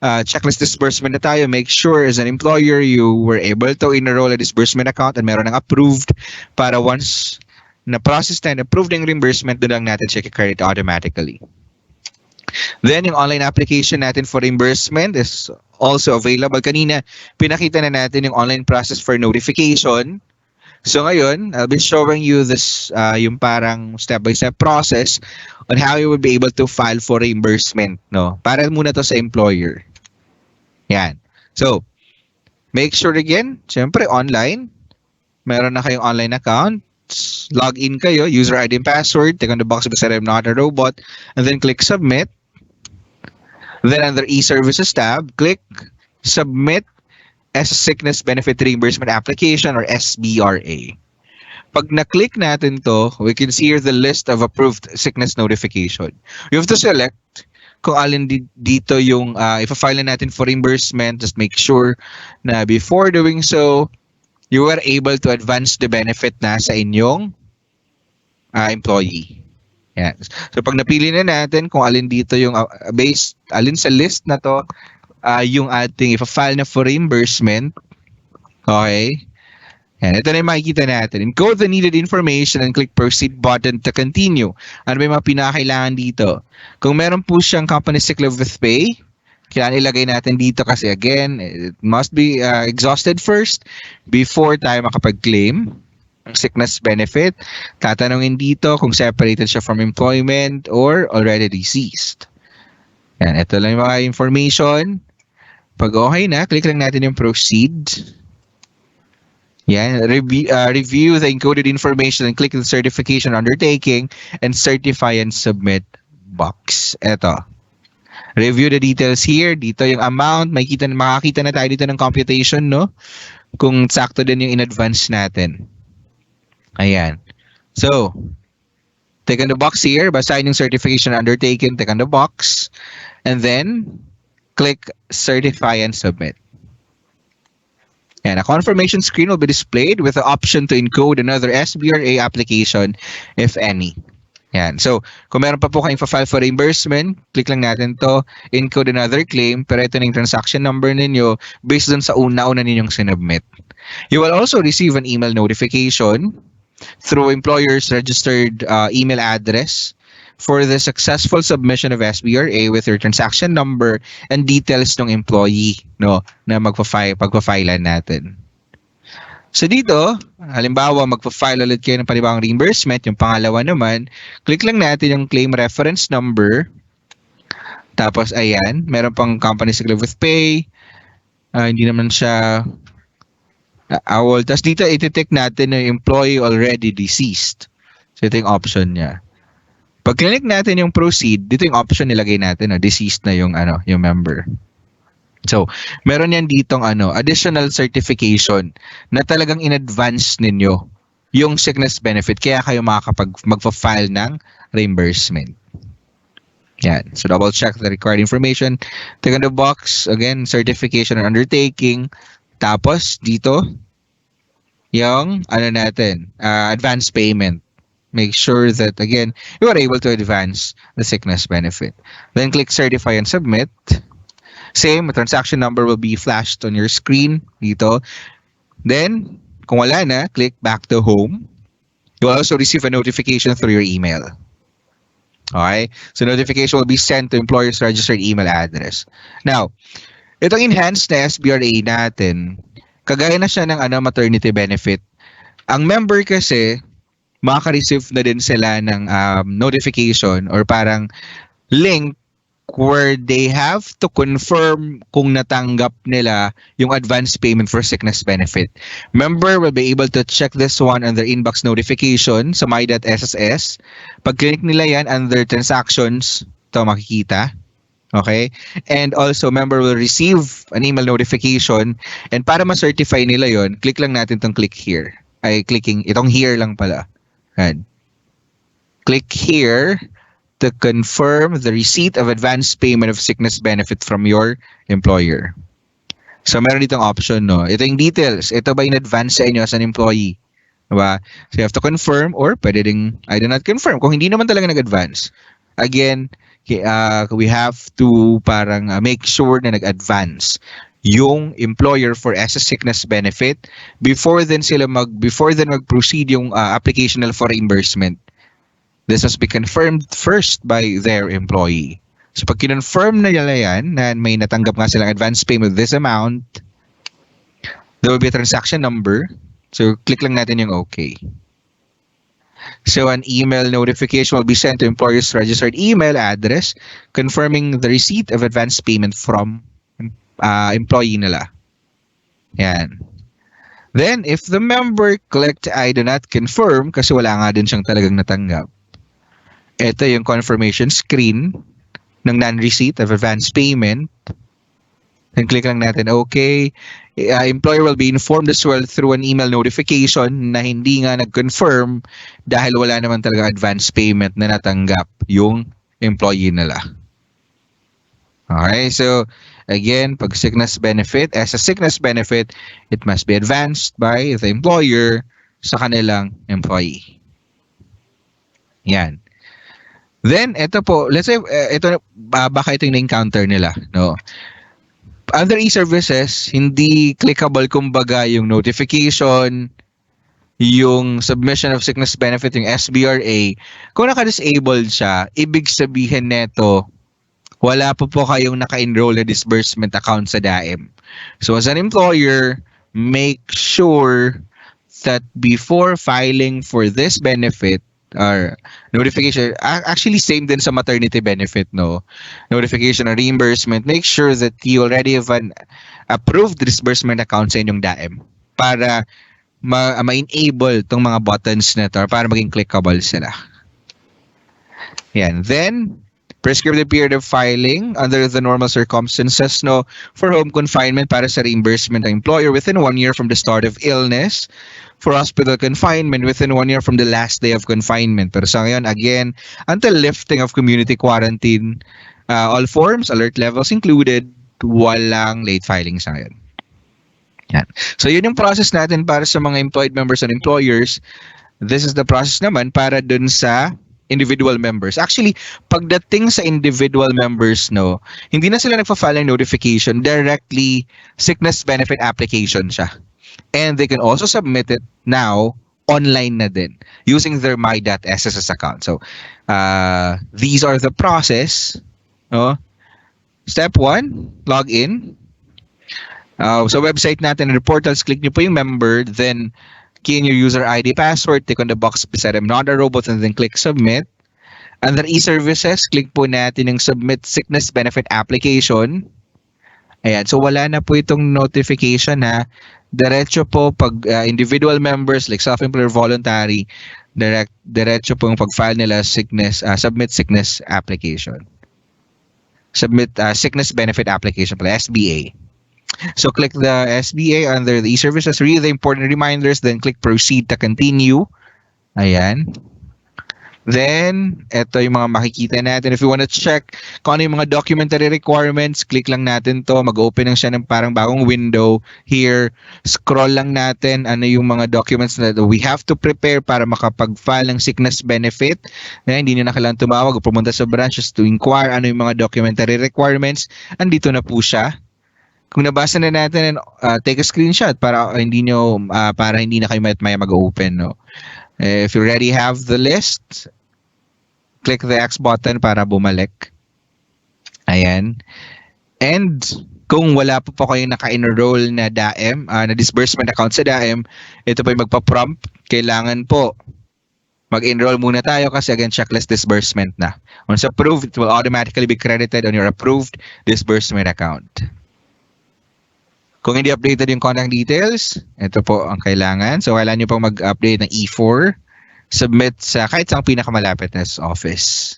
checklist disbursement na tayo. Make sure as an employer you were able to enroll a disbursement account and meron ng approved para once na-process na and approved yung reimbursement, doon lang natin check credit automatically. Then, yung online application natin for reimbursement is also available. Kanina, pinakita na natin yung online process for notification. So ngayon, I'll be showing you this, yung parang step-by-step process on how you will be able to file for reimbursement. No? Para muna to sa employer. Yan. So, make sure again, syempre online, meron na kayong online account, log in kayo, user ID and password, click on the box beside I'm not a robot, and then click submit. Then under e-services tab, click submit as sickness benefit reimbursement application or SBRA. Pag na-click natin to, we can see here the list of approved sickness notification. You have to select kung alin dito yung ipa-file natin for reimbursement. Just make sure na before doing so, you were able to advance the benefit na sa inyong employee. Yan. So pag napili na natin kung alin dito yung alin sa list na to, yung ating ipa-file na for reimbursement. Okay? Yan. Ito na yung makikita natin. Encode the needed information and click proceed button to continue. Ano ba yung mga pinakailangan dito? Kung meron po siyang company sick leave with pay, kailangan ilagay natin dito kasi again, it must be exhausted first before tayo makapag-claim ang sickness benefit. Tatanungin dito kung separated siya from employment or already deceased. Yan. Ito lang yung mga information. Pag okay na, click lang natin yung proceed. Yan. Review the encoded information and click the certification undertaking and certify and submit box. Ito. Review the details here. Dito yung amount. Makakita na tayo dito ng computation, no? Kung sakto din yung in-advance natin. Ayan. So, click on the box here. Basahin yung certification undertaken. Click on the box. And then, click certify and submit. And a confirmation screen will be displayed with the option to encode another SBRA application, if any. Yan. So, kung meron pa po kayong file for reimbursement, click lang natin to, encode another claim, pero ito na yung transaction number ninyo based dun sa una-una ninyong sinubmit. You will also receive an email notification through employer's registered email address for the successful submission of SBRA with your transaction number and details ng employee, no, na pagpa-filean natin. So dito, halimbawa magpa-file ulit kayo ng panibagong reimbursement, yung pangalawa naman, click lang natin yung claim reference number. Tapos ayan, meron pang company sick leave with pay. Hindi naman siya Tapos dito iti-tick natin na employee already deceased. So ito yung option niya. Pag click natin yung proceed, dito yung option nilagay natin, deceased na yung yung member. So, meron yan ditong additional certification na talagang in advance ninyo yung sickness benefit. Kaya kayo magpa-file ng reimbursement. Yan. So double check the required information. Click on the box. Again, certification or undertaking. Tapos dito, yung advance payment. Make sure that, again, you are able to advance the sickness benefit. Then click certify and submit. Same, the transaction number will be flashed on your screen dito. Then, kung wala na, click back to home. You will also receive a notification through your email. Okay? So notification will be sent to employer's registered email address. Now, itong enhanced na SBRA natin, kagaya na siya ng maternity benefit. Ang member kasi, makaka-receive na din sila ng notification or parang link where they have to confirm kung natanggap nila yung advance payment for sickness benefit. Member will be able to check this one on their inbox notification sa my.sss. Pag click nila yan under transactions, ito makikita. Okay? And also, member will receive an email notification, and para ma-certify nila yon, click lang natin itong click here. Itong here lang pala. And click here to confirm the receipt of advance payment of sickness benefit from your employer. So, meron ditong option, no? Ito yung details. Ito ba in advance sa inyo as an employee? Diba? So, you have to confirm or pwede ding I do not confirm kung hindi naman talaga nag-advance. Again, we have to parang make sure na nag-advance yung employer for as a sickness benefit before then mag-proceed yung application nila for reimbursement. This must be confirmed first by their employee. So pag kinonfirm na nila yan na may natanggap nga silang advance payment of this amount, there will be a transaction number. So click lang natin yung okay. So an email notification will be sent to employer's registered email address confirming the receipt of advance payment from employee nila. Yan. Then, if the member clicked I do not confirm kasi wala nga din siyang talagang natanggap, ito yung confirmation screen ng non-receipt of advance payment. Then click lang natin okay. Employer will be informed as well through an email notification na hindi nga nag-confirm dahil wala naman talaga advance payment na natanggap yung employee nila. Okay, so again, pag sickness benefit, as a sickness benefit, it must be advanced by the employer sa kanilang employee. Yan. Then, ito po, let's say, baka ito yung na-encounter nila, no? Under e-services, hindi clickable kumbaga yung notification, yung submission of sickness benefit, yung SBRA. Kung naka-disabled siya, ibig sabihin neto, wala po kayong naka-enroll na disbursement account sa DAEM. So as an employer, make sure that before filing for this benefit or notification, actually same din sa maternity benefit, no? Notification or reimbursement, make sure that you already have an approved disbursement account sa inyong DAEM para ma-enable tong mga buttons na to para maging clickable sila. Yan. Then, prescribed period of filing under the normal circumstances, no, for home confinement para sa reimbursement ng employer within 1 year from the start of illness, for hospital confinement within 1 year from the last day of confinement. Pero sa ngayon, again, until lifting of community quarantine, all forms, alert levels included, walang late filing sa ngayon. Yan. So yun yung process natin para sa mga employed members and employers. This is the process naman para dun sa individual members. Actually, pagdating sa individual members, no, hindi na sila nagfa-file ng notification, directly sickness benefit application siya. And they can also submit it now online na din using their my.sss account. So, these are the process. No? Step 1, log in. So, website natin, the portals, click nyo po yung member, then key in your user ID password, click on the box beside I'm not a robot, and then click submit. Under e-services, click po natin yung submit sickness benefit application. Ayan, so wala na po itong notification ha. Diretso po pag individual members like self-employer voluntary, diretso po yung pag-file nila submit sickness application. Submit sickness benefit application pala, SBA. So click the SBA under the e-services, read the important reminders, then click proceed to continue. Ayan. Then, ito yung mga makikita natin. If you want to check kung ano yung mga documentary requirements, click lang natin to. Mag-open lang siya ng parang bagong window. Here, scroll lang natin ano yung mga documents na we have to prepare para makapag-file ng sickness benefit. Then, hindi nyo na kailangan tumawag o pumunta sa branches to inquire ano yung mga documentary requirements. Andito na po siya. Kung nabasa na natin, take a screenshot para hindi nyo para hindi na kayo maya mag-open, no. If you already have the list, click the X button para bumalik. Ayan. And kung wala pa po kayong naka-enroll na DAEM, na disbursement account sa DAEM, ito po yung magpa-prompt. Kailangan po mag-enroll muna tayo kasi again, checklist disbursement na. Once approved, it will automatically be credited on your approved disbursement account. Kung hindi updated yung contact details, ito po ang kailangan. So, kailangan nyo pong mag-update ng E4, submit sa kahit sa pinakamalapit na office.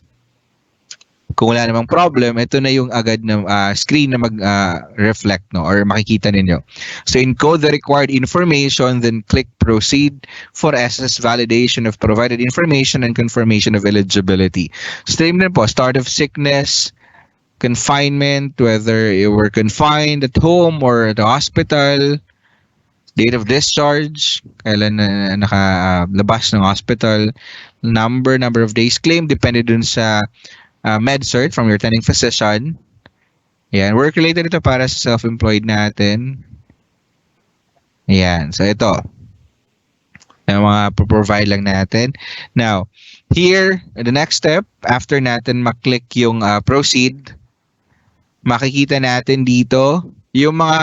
Kung wala namang problem, ito na yung agad na screen na mag-reflect, no, or makikita ninyo. So, encode the required information, then click proceed for SSS validation of provided information and confirmation of eligibility. Same din po, start of sickness, confinement, whether you were confined at home or at the hospital, date of discharge, kailan na nakalabas ng hospital, number of days claimed, depende dun sa med-cert from your attending physician. Yan, work-related ito para sa self-employed natin. Yan, so ito. Yung mga provide lang natin. Now, here, the next step, after natin maklik yung proceed, makikita natin dito yung mga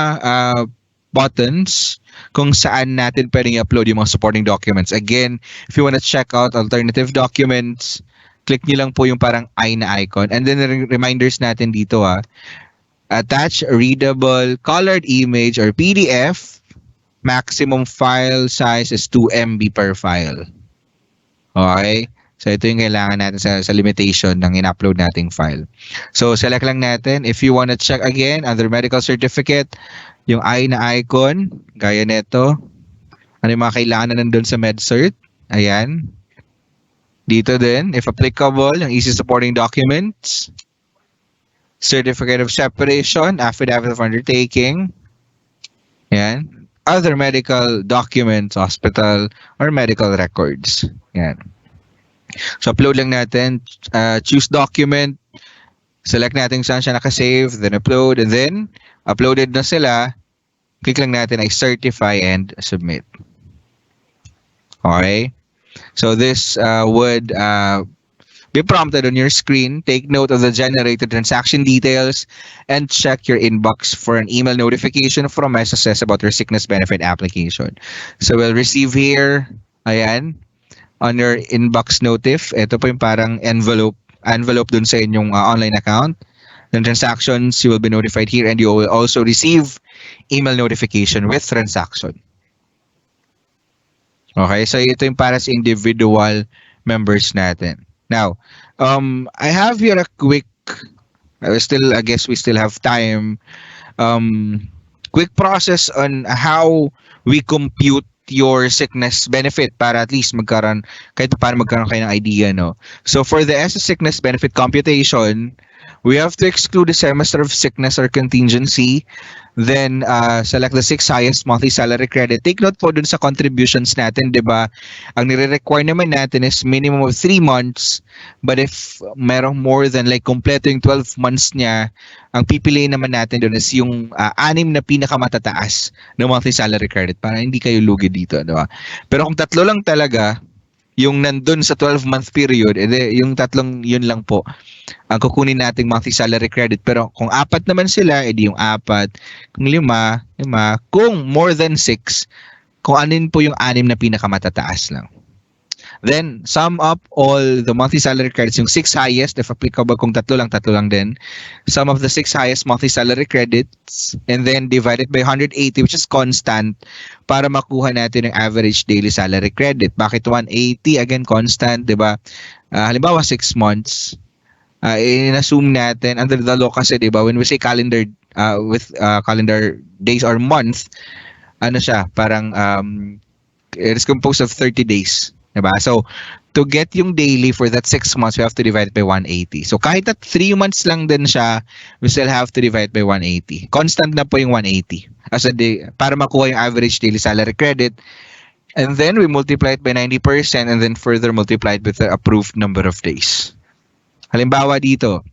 buttons kung saan natin pwedeng i-upload yung mga supporting documents. Again, if you want to check out alternative documents, click nyo lang po yung parang I na icon. And then reminders natin dito attach a readable colored image or PDF. Maximum file size is 2 MB per file. Okay? So, ito yung kailangan natin sa limitation ng in-upload nating file. So, select lang natin. If you want to check again, under medical certificate, yung I na icon, gaya nito. Ano yung mga kailangan na nandun sa MedCert? Ayan. Dito din, if applicable, yung easy supporting documents, certificate of separation, affidavit of undertaking, ayan. Other medical documents, hospital, or medical records. Ayan. So, upload lang natin, choose document, select natin saan siya nakasave, then upload, and then, uploaded na sila, click lang natin I certify and submit. Okay? So, this would be prompted on your screen. Take note of the generated transaction details and check your inbox for an email notification from SSS about your sickness benefit application. So, we'll receive here, ayan, on your inbox notif. Ito po yung parang envelope dun sa inyong online account. Then transactions, you will be notified here and you will also receive email notification with transaction. Okay, so ito yung para sa individual members natin. Now, I have here a quick, I guess we still have time, quick process on how we compute your sickness benefit para at least magkaroon, kahit paano magkaroon kayo ng idea, no? So for the SS sickness benefit computation, we have to exclude the semester of sickness or contingency, then select the 6 highest monthly salary credit. Take note po dun sa contributions natin, di ba? Ang nire-require naman natin is minimum of 3 months, but if merong more than like kompleto yung 12 months niya, ang pipiliin naman natin dun is yung 6 na pinakamatataas na monthly salary credit para hindi kayo lugi dito, di ba? Pero kung 3 lang talaga, yung nandun sa 12-month period, yung 3 yun lang po ang kukunin nating monthly salary credit. Pero kung 4 naman sila, edi yung 4. Kung 5, kung more than 6, kung anin po yung 6 na pinakamatataas lang. Then, sum up all the monthly salary credits, yung 6 highest, if applicable, kung 3 lang din. Sum of the 6 highest monthly salary credits, and then divide it by 180, which is constant, para makuha natin yung average daily salary credit. Bakit 180? Again, constant, di ba? Halimbawa, 6 months. In-assume natin, under the law kasi, di ba, when we say calendar calendar days or month, ano siya, parang it is composed of 30 days. Diba? So, to get yung daily for that 6 months, we have to divide it by 180. So, kahit at 3 months lang din siya, we still have to divide by 180. Constant na po yung 180 as a day para makuha yung average daily salary credit. And then, we multiply it by 90% and then further multiply it with the approved number of days. Halimbawa dito,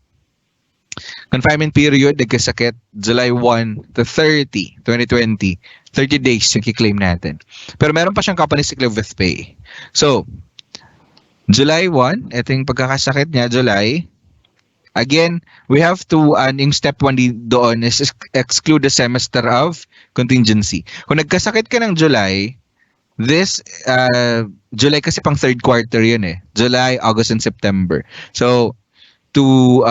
confinement period, nagkasakit July 1 to 30, 2020. 30 days yung kiklaim natin. Pero meron pa siyang company sick leave with pay. So, July 1, ito yung pagkakasakit niya, July. Again, we have to, yung step 1 doon is exclude the semester of contingency. Kung nagkasakit ka ng July, this, July kasi pang third quarter yun eh. July, August, and September. So, to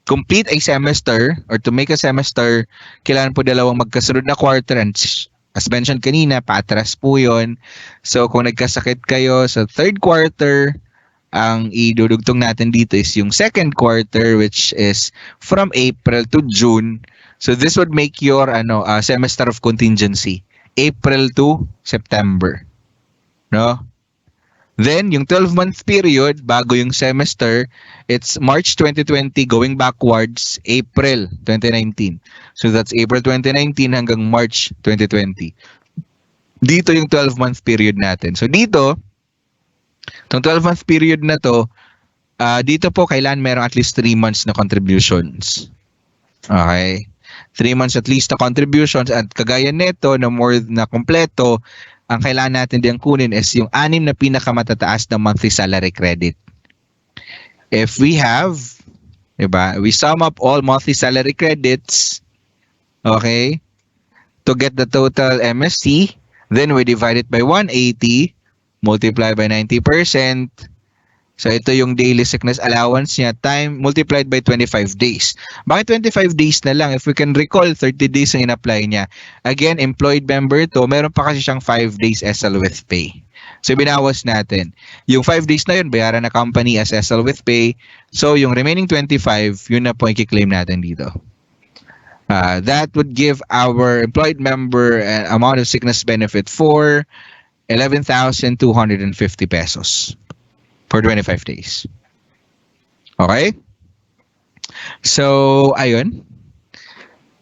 complete a semester or to make a semester, kailangan po dalawang magkasunod na quarter and as mentioned kanina, patras po yun. So kung nagkasakit kayo sa third quarter, ang idudugtong natin dito is yung second quarter which is from April to June. So this would make your semester of contingency, April to September. No? Then, yung 12-month period, bago yung semester, it's March 2020 going backwards, April 2019. So, that's April 2019 hanggang March 2020. Dito yung 12-month period natin. So, dito, itong 12-month period na to, dito po, kailan merong at least 3 months na contributions. Okay? 3 months at least na contributions at kagaya nito na more na kompleto, ang kailangan natin din kunin is yung 6 na pinakamatataas na monthly salary credit. If we have, diba, we sum up all monthly salary credits, okay, to get the total MSC, then we divide it by 180, multiply by 90%. So ito yung daily sickness allowance niya, time multiplied by 25 days. Bakit 25 days na lang? If we can recall, 30 days na in-apply niya. Again, employed member to, meron pa kasi siyang 5 days SL with pay. So binawas natin. Yung 5 days na yun, bayaran na company as SL with pay. So yung remaining 25, yun na po i-claim natin dito. That would give our employed member an amount of sickness benefit for 11,250 pesos. For 25 days. Okay? So, ayun.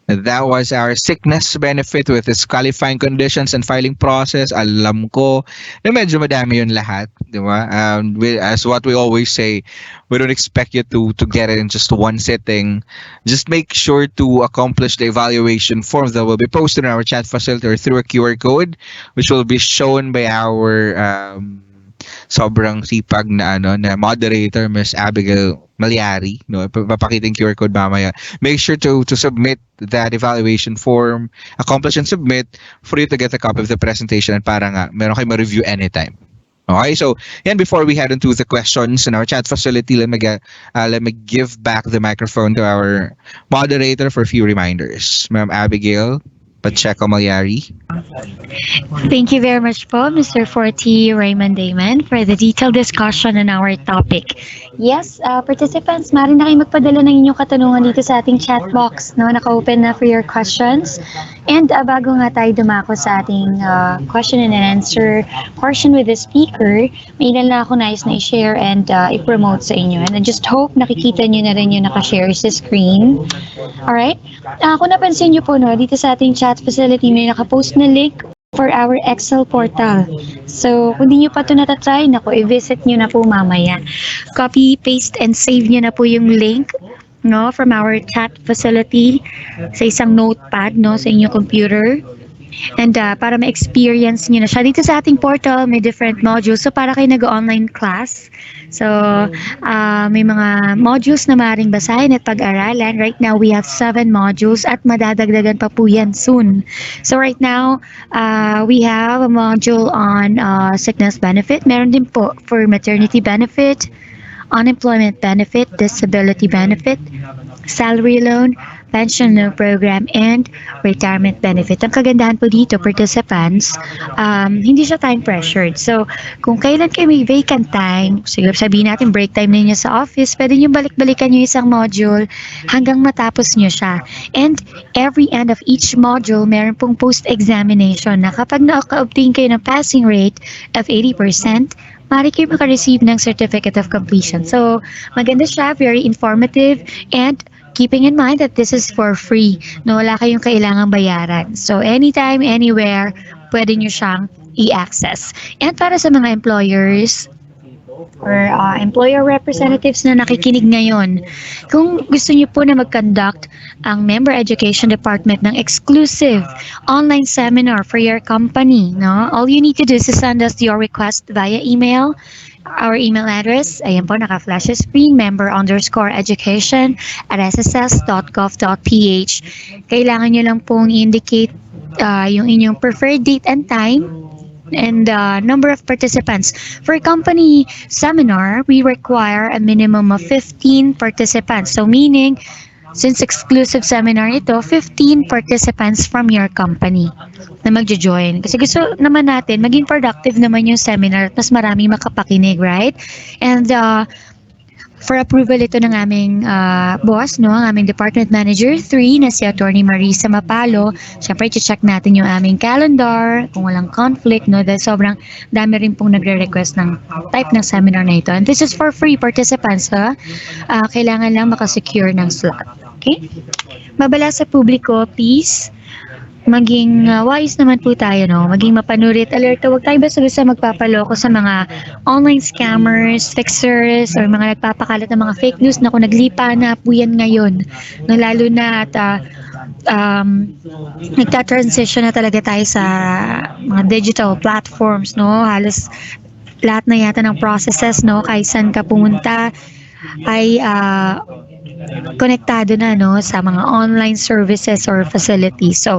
That was our sickness benefit with its qualifying conditions and filing process. Alam ko na medyo madami yun lahat. Di ba? As what we always say, we don't expect you to get it in just one sitting. Just make sure to accomplish the evaluation forms that will be posted in our chat facility or through a QR code, which will be shown by our sobrang sipag na na moderator, Miss Abigail Malyari, no, papakita yung QR code mamaya. Make sure to submit that evaluation form, accomplish and submit for you to get a copy of the presentation and para nga meron kayo ma-review anytime. Okay, so yan, before we head into the questions in our chat facility, let me give back the microphone to our moderator for a few reminders. Ma'am Abigail Pacheco Malyari. Thank you very much po, Mr. Forty Raymond Damon, for the detailed discussion on our topic. Yes, participants, maaari na kayo magpadala ng inyong katanungan dito sa ating chat box. No? Naka-open na for your questions. And bago nga tayo dumako sa ating question and answer portion with the speaker, may ilan na ako nais na i-share and i-promote sa inyo. And I just hope nakikita nyo na rin yung nakashare sa screen. Alright? Kung napansin nyo po, no, dito sa ating chat facility, may nakapost na link for our Excel portal. So, kung di nyo pa ito natatry, i-visit nyo na po mamaya. Copy, paste, and save nyo na po yung link, no, from our chat facility sa isang notepad, no, sa inyong computer. And para ma-experience nyo na siya. Dito sa ating portal, may different modules. So, para kayo nag-online class. So, may mga modules na maaaring basahin at pag-aralan. Right now, we have 7 modules at madadagdagan pa po yan soon. So, right now, we have a module on sickness benefit. Meron din po for maternity benefit, unemployment benefit, disability benefit, salary loan, pension program, and retirement benefit. Ang kagandahan po dito, participants, hindi siya time pressured. So, kung kailan kayo may vacant time, siguro sabihin natin break time ninyo sa office, pwede nyo balik-balikan yung isang module hanggang matapos nyo siya. And every end of each module, meron pong post-examination na kapag na-obtain kayo ng passing rate of 80%, maaari kayo makareceive ng Certificate of Completion. So, maganda siya, very informative, and keeping in mind that this is for free. No, wala kayong kailangang bayaran. So, anytime, anywhere, pwede nyo siyang i-access. And para sa mga employers, or employer representatives na nakikinig ngayon, kung gusto niyo po na mag-conduct ang Member Education Department ng exclusive online seminar for your company, no? All you need to do is to send us your request via email. Our email address, ayan po, naka-flash sa screen, member_education@sss.gov.ph. Kailangan nyo lang pong i-indicate yung inyong preferred date and time, and number of participants. For company seminar, we require a minimum of 15 participants. So meaning, since exclusive seminar ito, 15 participants from your company na magjo-join. Kasi gusto naman natin, maging productive naman yung seminar at mas maraming makapakinig, right? And for approval ito ng aming boss, no, ang aming Department Manager 3 na si Attorney Marisa Mapalo. Siyempre, check natin yung aming calendar, kung walang conflict, no, dahil sobrang dami rin pong nagre-request ng type ng seminar na ito. And this is for free participants, ha? Kailangan lang makasecure ng slot. Okay? Babala sa publiko, please. Maging wise naman po tayo, no? Maging mapanurit, alert, huwag tayo basta-basta magpapaloko sa mga online scammers, fixers, or mga nagpapakalat ng mga fake news na kung naglipa na po yan ngayon. No, lalo na at nagta-transition na talaga tayo sa mga digital platforms, no? Halos lahat na yata ng processes, no? Kahit saan ka pumunta ay konektado na, no, sa mga online services or facilities. So,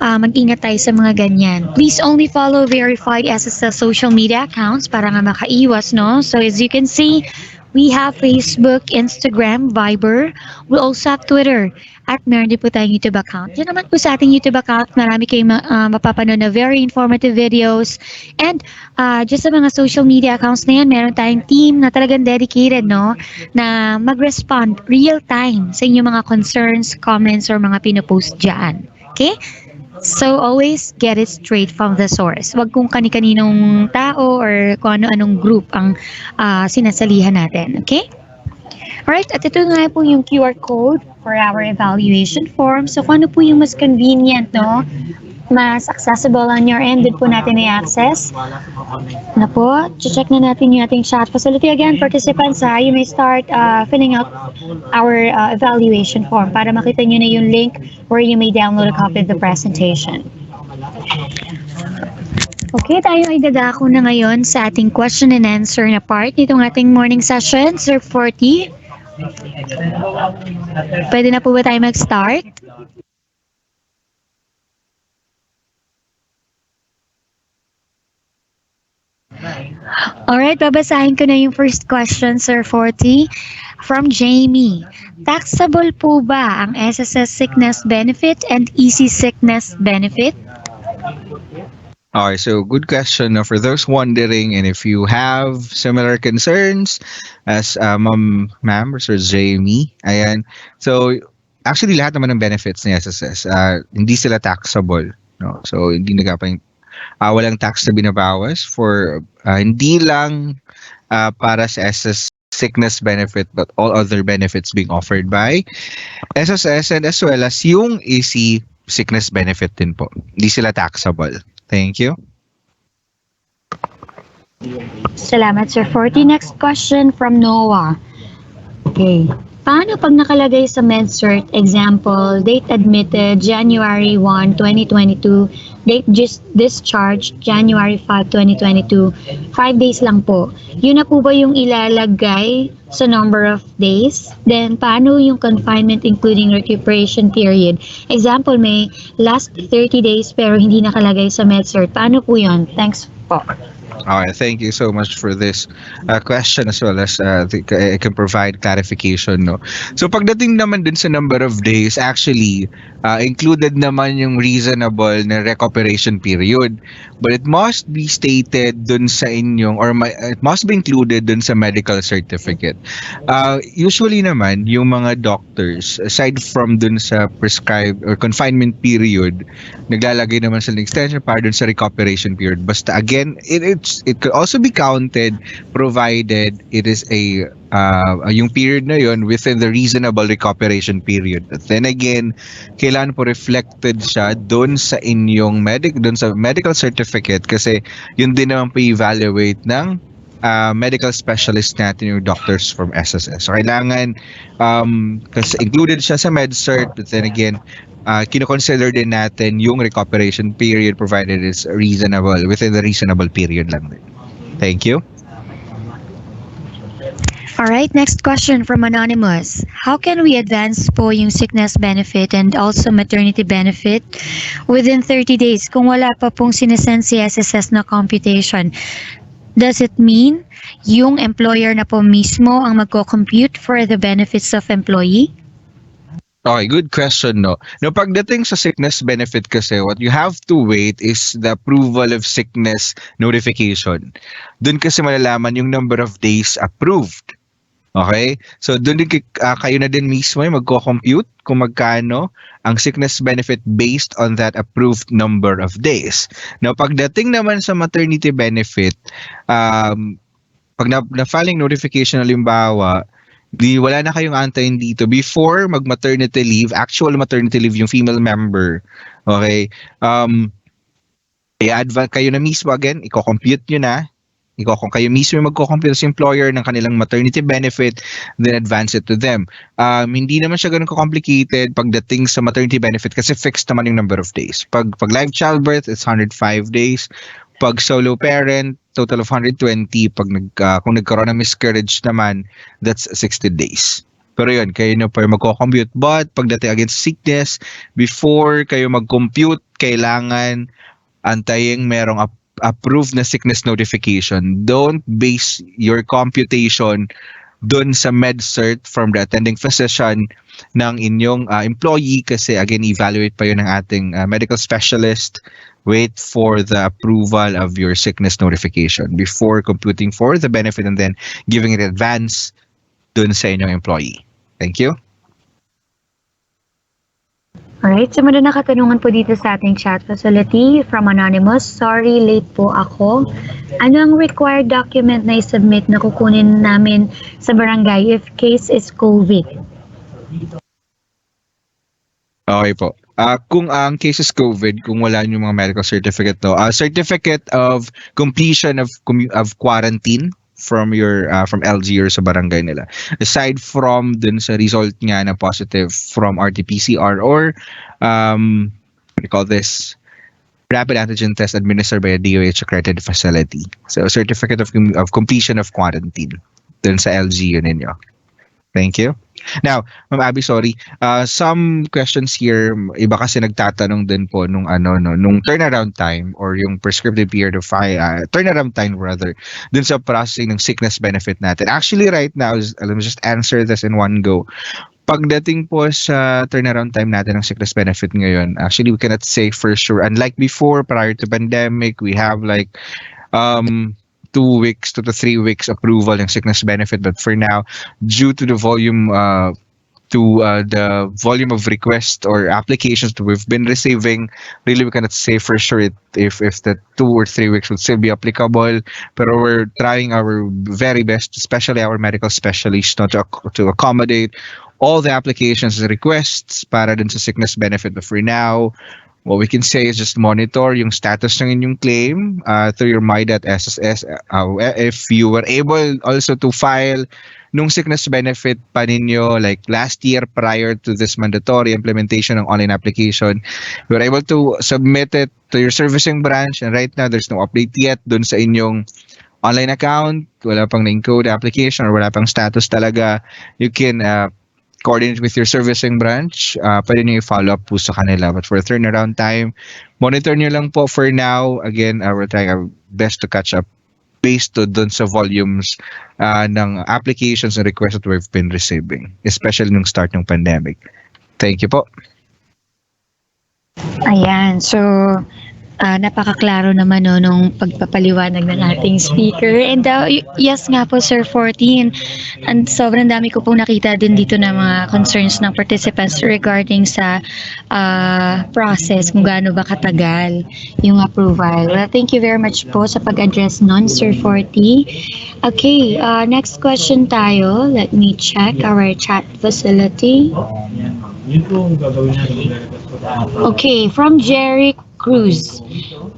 mag-ingat tayo sa mga ganyan. Please only follow verified SSS social media accounts para nga makaiwas, no? So, as you can see, we have Facebook, Instagram, Viber. We also have Twitter. At meron din po tayong YouTube account. Diyan naman po sa ating YouTube account, marami kayong mapapanood na very informative videos. And just sa mga social media accounts na yan, meron tayong team na talagang dedicated, no, na mag-respond real time sa inyong mga concerns, comments, or mga pinopost dyan. Okay? So, always get it straight from the source. Huwag kung kani-kaninong tao or kung ano-anong group ang sinasalihan natin. Okay? Alright, at ito nga po yung QR code for our evaluation form. So, kung ano po yung mas convenient, no? Mas accessible on your end, din po natin i-access. Na po, check na natin yung ating chat facility. Again, participants, you may start filling out our evaluation form para makita nyo na yung link where you may download a copy of the presentation. Okay, tayo ay dadako na ngayon sa ating question and answer na part nitong ating morning session. Sir 40, pwede na po ba tayo mag-start? Alright, babasahin ko na yung first question, Sir 40. From Jamie. Taxable po ba ang SSS sickness benefit and EC sickness benefit? Okay, so good question. For those wondering, and if you have similar concerns as ma'am or Sir Jamie, ayan. So, actually, lahat naman ng benefits ni SSS, hindi sila taxable. No? So, hindi walang tax na binabawas for hindi lang para sa SSS sickness benefit but all other benefits being offered by SSS, and as well as yung AC sickness benefit din po. Hindi sila taxable. Thank you. Salamat, Sir 40. Next question from Noah. Okay. Paano pag nakalagay sa MedCert, example, date admitted January 1, 2022, date discharged January 5, 2022, 5 days lang po. Yun na po ba yung ilalagay sa number of days? Then, paano yung confinement including recuperation period? Example, may last 30 days pero hindi nakalagay sa MedCert. Paano po yun? Thanks po. Okay, thank you so much for this question as well as I can provide clarification. No, so pagdating naman dun sa number of days, actually included naman yung reasonable na recuperation period, but it must be stated dun sa inyong it must be included dun sa medical certificate. Usually naman yung mga doctors aside from dun sa prescribed or confinement period, naglalagay naman sa extension para dun sa recuperation period. Basta again, it could also be counted provided it is yung period na yon within the reasonable recuperation period. But then again, kailangan po reflected siya dun sa inyong dun sa medical certificate kasi yun din naman po evaluate ng medical specialist natin, yung doctors from SSS. So kailangan kasi included siya sa MedCert, but then again, kino-consider din natin yung recuperation period provided is reasonable, within the reasonable period lang din. Thank you. All right, next question from Anonymous. How can we advance po yung sickness benefit and also maternity benefit within 30 days kung wala pa pong sinesend si SSS na computation? Does it mean yung employer na po mismo ang magko-compute for the benefits of employee? Okay, good question, no. Now, pagdating sa sickness benefit kasi, what you have to wait is the approval of sickness notification. Doon kasi malalaman yung number of days approved. Okay? So, doon din kayo na din mismo yung magko-compute kung magkano ang sickness benefit based on that approved number of days. Now, pagdating naman sa maternity benefit, pag na-filing notification halimbawa, wala na kayong antayin dito before mag-maternity leave, actual maternity leave yung female member. Okay? I-advance kayo na mismo again, i-compute nyo na. Kung kayo mismo yung magko-compute sa employer ng kanilang maternity benefit, then advance it to them. Hindi naman siya ganun ka-complicated pagdating sa maternity benefit kasi fixed naman yung number of days. Pag live childbirth, it's 105 days. Pag solo parent, total of 120. Kung nagkaroon ng miscarriage naman, that's 60 days. Pero yun, kayo na pa magko-compute. But pagdating against sickness, before kayo mag-compute, kailangan antayin merong approved na sickness notification. Don't base your computation dun sa MedCert from the attending physician ng inyong employee kasi again, evaluate pa yun ng ating medical specialist. Wait for the approval of your sickness notification before computing for the benefit and then giving it advance dun sa inyong employee. Thank you. Alright, sumunod na katanungan po dito sa ating chat facility from Anonymous. Sorry, late po ako. Ano ang required document na i-submit na kukunin namin sa barangay if case is COVID? Okay po. Kung ang case is COVID, kung wala yung mga medical certificate to, certificate of completion of quarantine from your from LG or sa barangay nila. Aside from dun sa result nga na positive from RT-PCR or what do you call this? Rapid antigen test administered by a DOH accredited facility. So certificate of completion of quarantine dun sa LG yun ninyo. Thank you. Now, Ma'am Abby, sorry. Some questions here, iba kasi nagtatanong din po nung turnaround time or yung prescriptive period of turnaround time rather dun sa processing ng sickness benefit natin. Actually, right now, let me just answer this in one go. Pagdating po sa turnaround time natin ng sickness benefit ngayon, actually, we cannot say for sure. Unlike before, prior to pandemic, we have like 2 weeks to 3 weeks approval ng sickness benefit, but for now, due to the volume the volume of requests or applications that we've been receiving, really we cannot say for sure if the 2 or 3 weeks would still be applicable. Pero we're trying our very best, especially our medical specialists, to accommodate all the applications and requests para dun sa sickness benefit. But for now, what we can say is just monitor yung status ng inyong claim through your my.sss. If you were able also to file nung sickness benefit pa ninyo like last year prior to this mandatory implementation ng online application, you were able to submit it to your servicing branch, and right now there's no update yet dun sa inyong online account, wala pang na-encode application or wala pang status talaga, you can coordinate with your servicing branch, pwede nyo i-follow up po sa kanila. But for turnaround time, monitor nyo lang po for now. Again, we're trying our best to catch up based dun sa volumes ng applications and requests that we've been receiving, especially nung start ng pandemic. Thank you po. Ayan, so napakaklaro naman no, nung pagpapaliwanag ng ating speaker. And yes nga po Sir 14, and sobrang dami ko pong nakita din dito na mga concerns ng participants regarding sa process, kung gaano ba katagal yung approval. Well, thank you very much po sa pag-address nun, Sir 40. Okay, next question tayo. Let me check our chat facility. Okay, from Jerry Cruz.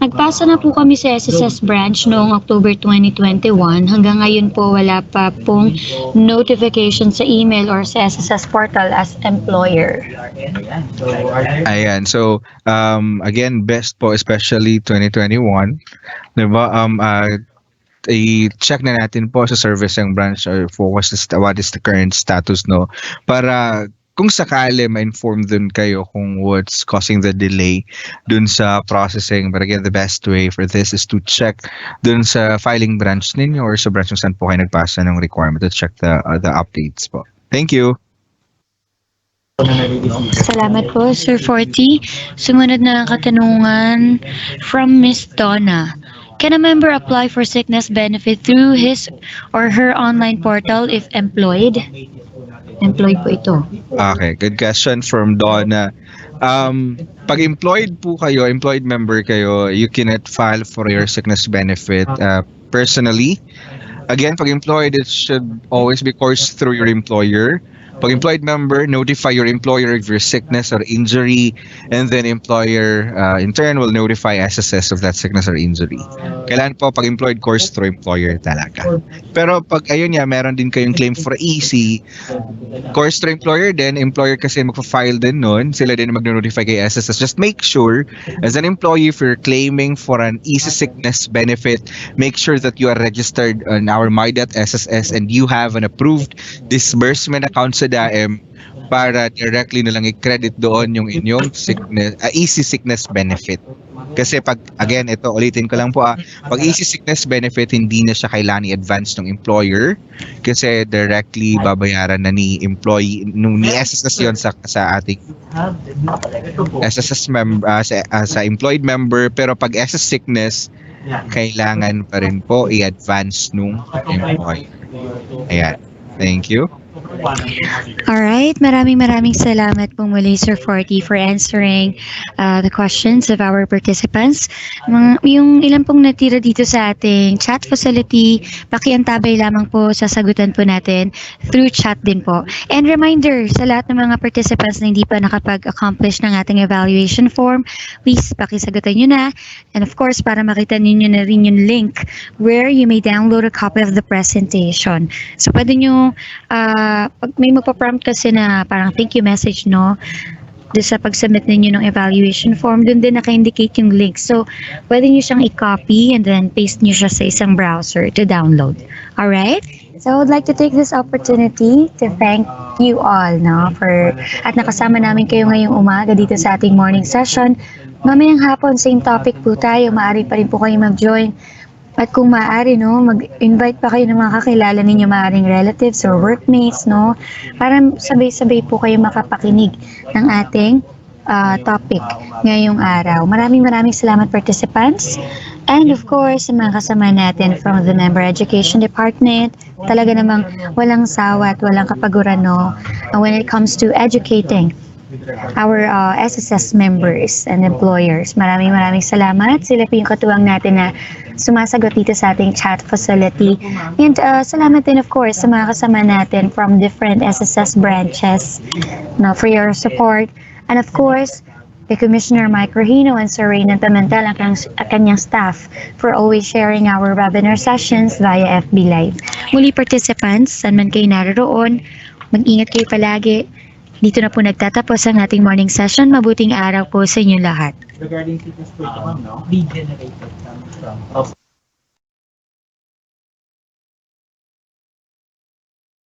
Nagpasa na po kami sa SSS branch noong October 2021. Hanggang ngayon po wala pa pong notification sa email or sa SSS portal as employer. Ayan. So, again, best po, especially 2021. Diba? I-check na natin po sa servicing branch or for what is the current status, no? Para kung sakali ma-inform dun kayo kung what's causing the delay dun sa processing. But again, the best way for this is to check dun sa filing branch ninyo or sa branch kung saan po kayo nagpasa ng requirement to check the updates po. Thank you. Salamat po, Sir 40. Sumunod na katanungan from Miss Donna. Can a member apply for sickness benefit through his or her online portal if employed? Employed po ito. Okay, good question from Donna. Pag employed po kayo, employed member kayo, you cannot file for your sickness benefit personally. Again, pag employed, it should always be coursed through your employer. Pag employed member, notify your employer of your sickness or injury, and then employer in turn will notify SSS of that sickness or injury. Kailan po pag employed, course through employer talaga. Pero pag ayun nga, meron din kayong claim for EC, course through employer din, employer kasi magpa-file din nun, sila din mag-notify kay SSS. Just make sure, as an employee, if you're claiming for an EC sickness benefit, make sure that you are registered on our my.sss and you have an approved disbursement account sa DAEM para directly na lang i-credit doon yung inyong sickness, EC sickness benefit. Kasi pag, again, ito, ulitin ko lang po pag EC sickness benefit, hindi na siya kailangan i-advance ng employer kasi directly babayaran na ni employee, ni SSS yun sa ating SSS member, sa employed member. Pero pag SS sickness, kailangan pa rin po i-advance nung employer. Ayan. Thank you. Alright, maraming salamat po muli Sir 40 for answering the questions of our participants. Yung ilan pong natira dito sa ating chat facility, pakiantabay lamang po, sasagutan po natin through chat din po. And reminder sa lahat ng mga participants na hindi pa nakapag-accomplish ng ating evaluation form, please pakisagutan nyo na. And of course, para makita ninyo na rin yung link where you may download a copy of the presentation. So pwede nyo pag may magpa-prompt kasi na parang thank you message, no? Doon sa pag-submit ninyo ng evaluation form, doon din naka-indicate yung link. So, pwede nyo siyang i-copy and then paste nyo siya sa isang browser to download. Alright? So, I would like to take this opportunity to thank you all, no? At nakasama namin kayo ngayong umaga dito sa ating morning session. Mamayang hapon, same topic po tayo. Maaari pa rin po kayo mag-join. At kung maaari, no, mag-invite pa kayo ng mga kakilala ninyo, maaring relatives or workmates, no, para sabay-sabay po kayo makapakinig ng ating topic ngayong araw. Maraming salamat participants. And of course, sa mga kasama natin from the Member Education Department, talaga namang walang sawa at walang kapaguran, no, when it comes to educating our SSS members and employers. Maraming salamat. Sila po yung katuwang natin na sumasagot dito sa ating chat facility. And salamat din of course sa mga kasama natin from different SSS branches, no, for your support. And of course, kay Commissioner Mike Regino and Sir Raynan Pimentel at kanyang staff for always sharing our webinar sessions via FB Live. Muli participants, saan man kayo naroon, mag-ingat kayo palagi. Dito na po nagtatapos ang ating morning session. Mabuting araw po sa inyo lahat. Regarding fitness po ito, no? Lead generated from